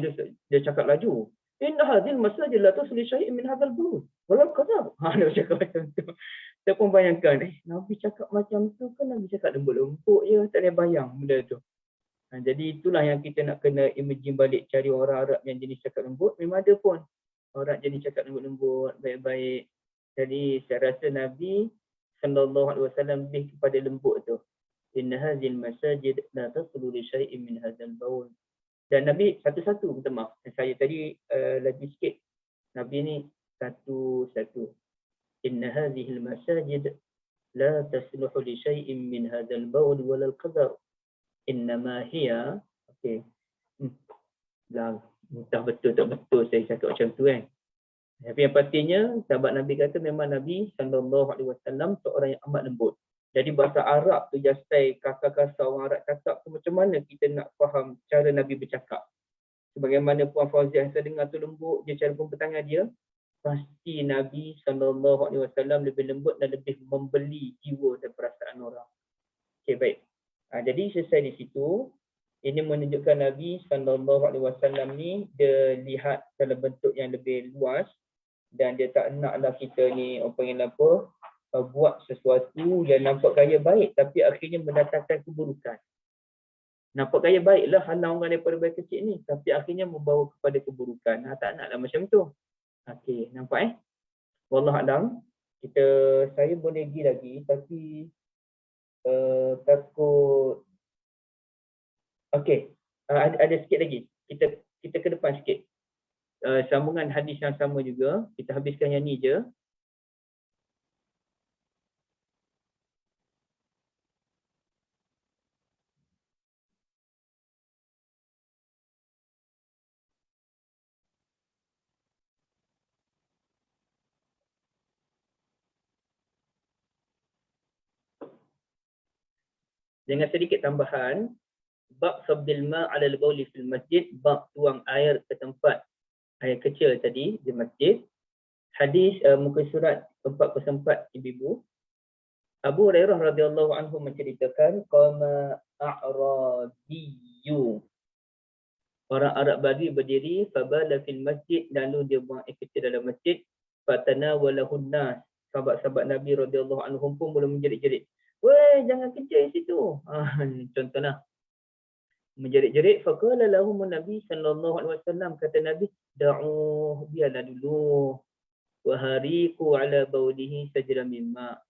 dia cakap laju. Inna hadhil masajid la tusli syai'in min hadzal bulud. Walau qadar. Dia cakap macam tu. Saya pun bayangkan, Nabi cakap macam tu kan, Nabi cakap lembut-lembut je, tak boleh bayang benda tu. Jadi itulah yang kita nak kena imagine balik, cari orang Arab yang jenis cakap lembut. Memang ada pun orang jenis cakap lembut-lembut, baik-baik. Jadi saya rasa Nabi SAW lebih kepada lembut tu. inna hadhil masajid la taslu li syai'in min hadzal baul. Dan Nabi satu-satu, minta maaf, saya tadi lagi sikit. Nabi ni satu-satu. Inna hadhil masajid la tasluhu li syai'in min hadzal baul wal qadar. Innama hiya, okey. Dah entah betul tak betul saya cakap macam tu kan. Tapi yang pastinya sahabat Nabi kata memang Nabi SAW seorang yang amat lembut. Jadi bahasa Arab tu jastai kasar-kasar orang Arab cakap tu, macam mana kita nak faham cara Nabi bercakap. Sebagaimana Puan Fauziah saya dengar tu lembut dia cara pempertangan dia, pasti Nabi SAW lebih lembut dan lebih membeli jiwa dan perasaan orang. Okey, baik. Jadi selesai di situ. Ini menunjukkan Nabi SAW ni dia lihat dalam bentuk yang lebih luas dan dia tak naklah kita ni buat sesuatu yang nampak gaya baik tapi akhirnya mendatangkan keburukan. Nampak gaya baiklah halang orang daripada baik kecil ni tapi akhirnya membawa kepada keburukan. Tak naklah macam tu. Okey, nampak Wallahu a'lam. Saya boleh pergi lagi tapi takut. Okey, ada sikit lagi. Kita ke depan sikit. Sambungan hadis yang sama juga. Kita habiskan yang ni je. Dengan sedikit tambahan, bab sabdil ma' 'ala al-bauli fil masjid, bab tuang air ke tempat air kecil tadi di masjid. Hadis muka surat 44 ibu-ibu. Abu Hurairah radhiyallahu anhu menceritakan qama a'rabiyyu. Orang Arab Badui berdiri, fabala fil masjid, lalu dia buang air kecil dalam masjid, fatanawalahu an-nas. Sahabat-sahabat Nabi radhiyallahu anhum pun mula menjerit-jerit. Weh, jangan kencing situ. Contohlah. Menjerit-jerit, faqala lahum Nabi sallallahu alaihi wasallam, kata Nabi, da'u, biarlah dulu. Wahariku ala baudihi sajra mimma.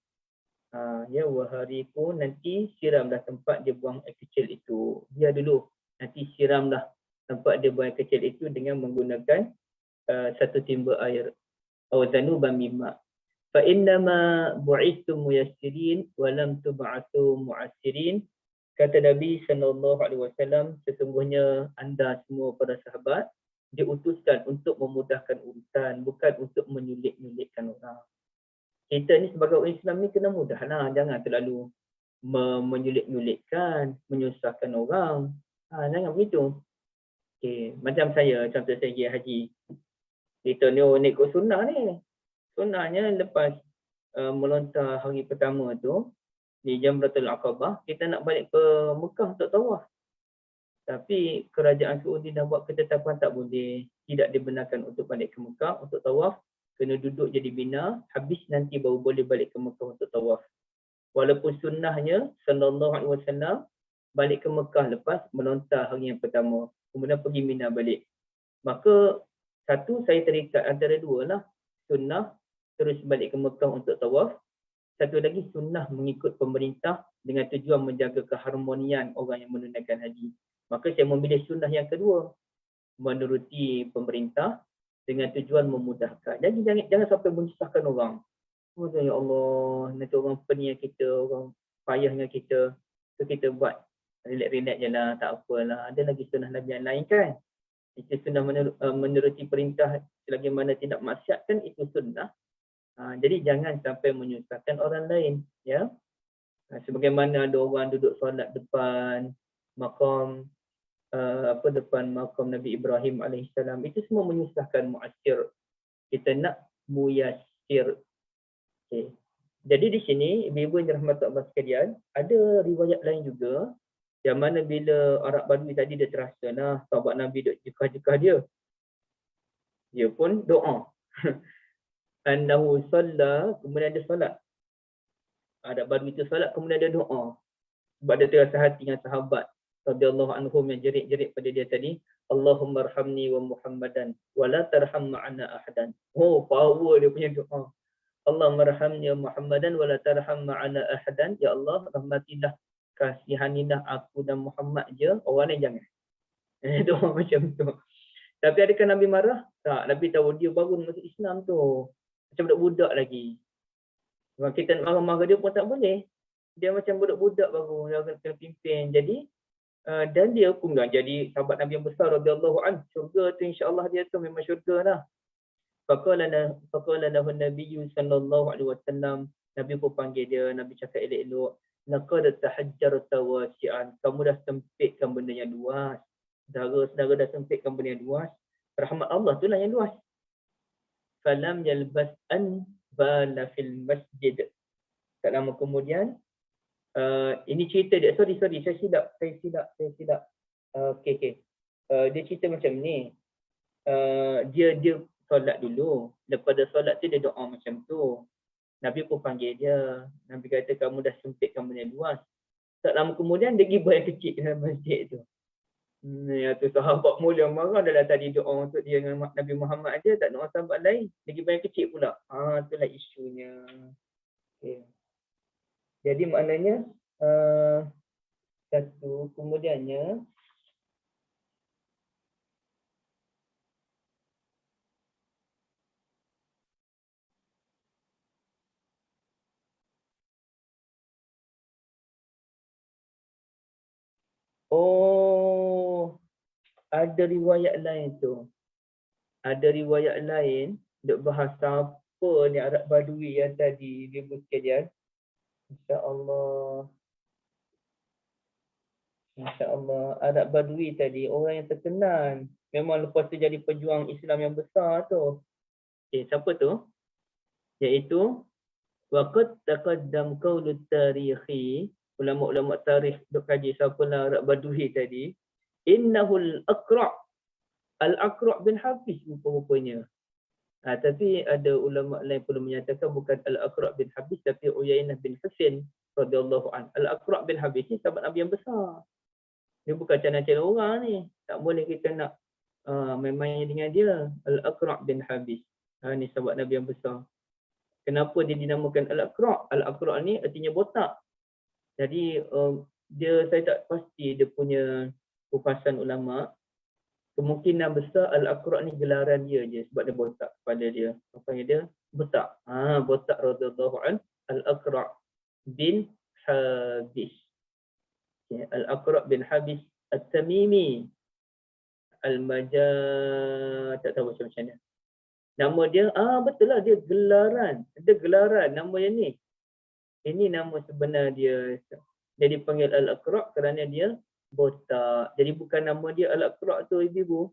Wahariku, nanti siramlah tempat dia buang air kecil itu. Biar dulu. Nanti siramlah tempat dia buang air kecil itu dengan menggunakan satu timba air. Awazanuban mimma. Fa innama bu'ithtum muyassirin wa lam tub'atsu mu'assirin. Kata Nabi SAW, sesungguhnya anda semua para sahabat diutuskan untuk memudahkan urusan, bukan untuk menyulit-nyulitkan orang. Kita ni sebagai orang Islam ni kena mudahlah, jangan terlalu menyulit-nyulitkan, menyusahkan orang. Jangan begitu. Okay. Macam saya, contoh saya pergi haji. Kita ni orang ikut sunnah ni. Sunnahnya lepas melontar hari pertama tu, di Jamratul Aqabah, kita nak balik ke Mekah untuk tawaf. Tapi kerajaan Saudi dah buat ketetapan tak boleh. Tidak dibenarkan untuk balik ke Mekah untuk tawaf. Kena duduk jadi bina, habis nanti baru boleh balik ke Mekah untuk tawaf. Walaupun sunnahnya sallallahu alaihi wasallam balik ke Mekah lepas melontar hari yang pertama. Kemudian pergi Mina balik. Maka satu, saya terikat antara dua lah. Sunnah terus balik ke Mekah untuk tawaf. Satu lagi sunnah mengikut pemerintah dengan tujuan menjaga keharmonian orang yang menunaikan haji. Maka saya memilih sunnah yang kedua, menuruti pemerintah dengan tujuan memudahkan. Jadi jangan sampai menyusahkan orang. Oh ya Allah, nanti orang pening kita, orang payah dengan kita. So kita buat relax-relax je lah, tak apalah. Ada lagi sunnah Nabi yang lain kan. Itu sunnah menuruti perintah selagi mana tidak maksiat kan, itu sunnah. Jadi jangan sampai menyusahkan orang lain, ya. Sebagaimana ada orang duduk solat depan makam depan makam Nabi Ibrahim alaihissalam, itu semua menyusahkan muassir. Kita nak muyassir. Okay. Jadi di sini ibu-ibu yang dirahmati Allah sekalian, ada riwayat lain juga yang mana bila Arab Badui tadi dia terasa sahabat Nabi duk jekah-jekah dia. Dia pun doa. Annahu salla, kemudian dia solat. Ada Badui itu solat, kemudian dia doa. Sebab dia terasa hati dengan sahabat radhiyallahu anhum yang jerit-jerit pada dia tadi, Allahumma arhamni wa Muhammadan wa la tarham ma'ana ahadan. Oh, power dia punya doa. Allahumma arhamni wa Muhammadan wa la tarham ma'ana ahadan. Ya Allah, rahmatilah kasihanilah aku dan Muhammad je, orang lain jangan. Itu macam tu. Tapi adakah Nabi marah? Tak, Nabi tahu dia baru masuk Islam tu. Macam budak-budak lagi. Kalau kita nak marah-marah dia pun tak boleh. Dia macam budak-budak baru, dia kena pimpin. Jadi, dan dia pun dah jadi sahabat Nabi yang besar, radhiyallahu anhu. Syurga tu insya-Allah dia tu memang syurga lah. Faqala lahu Nabi sallallahu alaihi wasallam, Nabi pun panggil dia, Nabi cakap elok-elok, laqad tahajjarta wasi'an, kamu dah sempitkan benda yang luas. Saudara-saudara dah sempitkan benda yang luas. Rahmat Allah itulah yang luas. Falam yalbas an bala fil masjid. Tak lama kemudian, ini cerita dia, sorry, saya silap. Okey. Dia cerita macam ni. Dia solat dulu. Lepas dia solat tu dia doa macam tu. Nabi pun panggil dia. Nabi kata kamu dah sempitkan benda luas. Tak lama kemudian dia pergi buat yang kecil dalam masjid tu. Ya tu sahabat mulia marah adalah tadi doa untuk dia dengan Nabi Muhammad aja, tak nak sahabat lain. Dia pergi buat yang kecil pula. Itulah isunya. Okay. Jadi maknanya satu, kemudiannya ada riwayat lain tu. Ada riwayat lain duk bahasa apa ni Arab Badui yang tadi dia sekalian. Insya-Allah Arab Badui tadi orang yang terkenal. Memang lepas tu jadi pejuang Islam yang besar tu. Siapa tu? Iaitu waqad taqaddam qaulut tarikhi, ulama-ulama tarikh duk kaji siapalah Arab Badui tadi. Innahul Al-Aqra' bin Habis rupa-rupanya. Tapi ada ulama lain perlu menyatakan bukan Al-Aqra' bin Habis tapi Uyainah bin Husain radhiyallahu anhu. Al-Aqra' bin Habis ni sahabat Nabi yang besar. Dia bukan calon-calon orang ni. Tak boleh kita nak main-main dengan dia. Al-Aqra' bin Habis. Ni sahabat Nabi yang besar. Kenapa dia dinamakan Al-Aqra'? Al-Aqra' ni artinya botak. Jadi saya tak pasti dia punya kupasan ulama. Kemungkinan besar Al-Aqra' ni gelaran dia je sebab dia botak pada dia. Apa dia? Botak. Botak radhiyallahu an. Al-Aqra' bin Habis. Al-Aqra' bin Habis At-Tamimi. Tak tahu macam mana. Nama dia, betul lah dia gelaran. Ada gelaran nama yang ni. Ini nama sebenar dia. Dia dipanggil Al-Aqra' kerana dia botak. Jadi bukan nama dia Al-Aqra' tu ibu-ibu.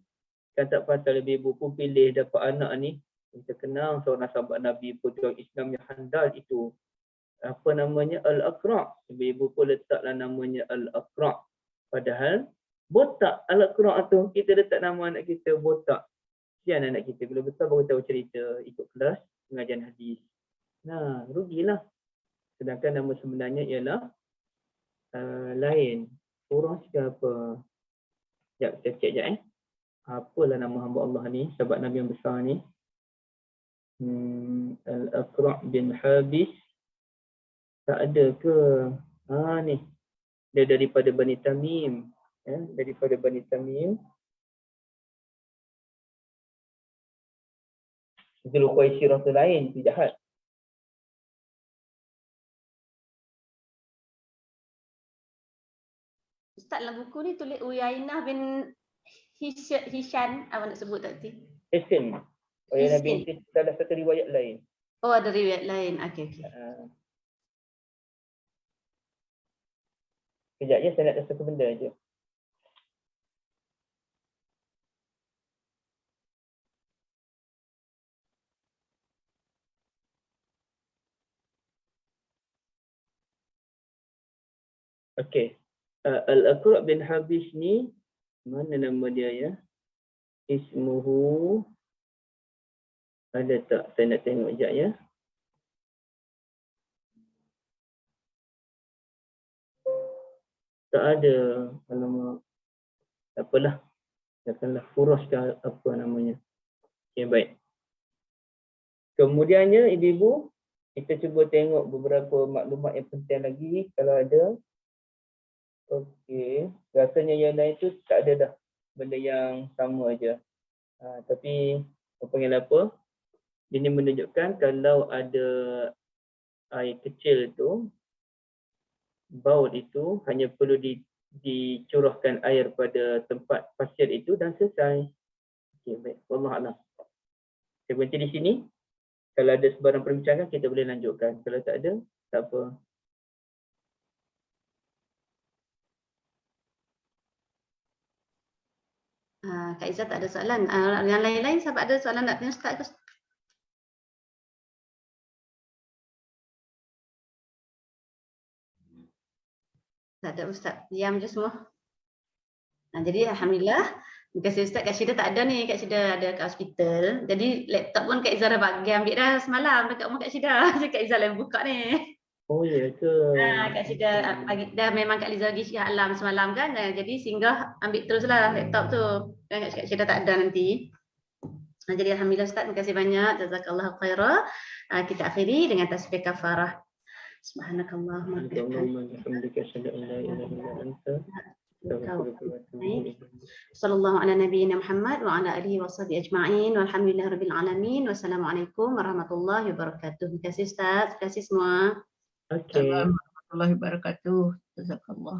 Kan tak pasal ibu-ibu pun pilih dapat anak ni. Kita kenal seorang sahabat Nabi pejuang Islam yang handal itu. Apa namanya? Al-Aqra'. Ibu-ibu pun letaklah namanya Al-Aqra'. Padahal botak Al-Aqra' tu kita letak nama anak kita botak. Sian anak kita bila besar baru tahu cerita ikut kelas pengajian hadis. Rugilah. Sedangkan nama sebenarnya ialah lain. Furas ke apa? Sekejap, saya cek sekejap Apalah nama hamba Allah ni, sahabat Nabi yang besar ni. Al-Aqra' bin Habis. Tak ada ke? Ni. Dia daripada Bani Tamim. Daripada Bani Tamim. Zul Khuwaisirah tu lain, tu jahat. Ustaz, dalam buku ni tulis Uyainah bin Hishan, apa nak sebut tadi? Hisin. Uyainah bin Hisin salah satu riwayat lain. Ada riwayat lain. Okey. Kejap je, saya nak tahu satu benda je. Okey. Al-Aqra' bin Habis ni, mana nama dia ya? Ismuhu. Ada tak? Saya nak tengok sekejap ya. Tak ada. Alamak. Tak apalah. Katakanlah Furas ke apa namanya. Okey, baik. Kemudiannya ibu-ibu, kita cuba tengok beberapa maklumat yang penting lagi kalau ada. Okey, rasanya yang lain tu tak ada dah. Benda yang sama aja. Tapi apa panggil apa? Ini menunjukkan kalau ada air kecil tu, baut itu hanya perlu dicurahkan air pada tempat pasir itu dan selesai. Okey, baik. Wallahualam. Saya berhenti di sini. Kalau ada sebarang perbincangan kita boleh lanjutkan. Kalau tak ada, tak apa. Kak Izzah tak ada soalan. Yang lain-lain sahabat ada soalan nak tanya Ustaz ke? Tak ada Ustaz. Diam je semua. Jadi Alhamdulillah. Terima kasih Ustaz. Kak Syida tak ada ni. Kak Syida ada kat hospital. Jadi laptop pun Kak Izzah dah bagi ambil dah semalam dekat rumah Kak Syida. Jadi Kak Izzah yang buka ni. Oh ya ke? Kak Syida dah memang Kak Liza pergi Syah Alam semalam kan. Jadi singgah ambil teruslah laptop tu. Dan Kak Syida tak ada nanti. Jadi Alhamdulillah Ustaz. Terima kasih banyak. Jazakallahu khairah. Kita akhiri dengan tasbih kafarah. Subhanakallahumma wa bihamdika. Sallallahu ala nabiyyina Muhammad wa ala alihi wa sahbihi ajma'in walhamdulillahi rabbil alamin. Wassalamualaikum warahmatullahi wabarakatuh. Terima kasih Ustaz. Terima kasih semua. Okey. Assalamualaikum warahmatullahi wabarakatuh. Jazakallah.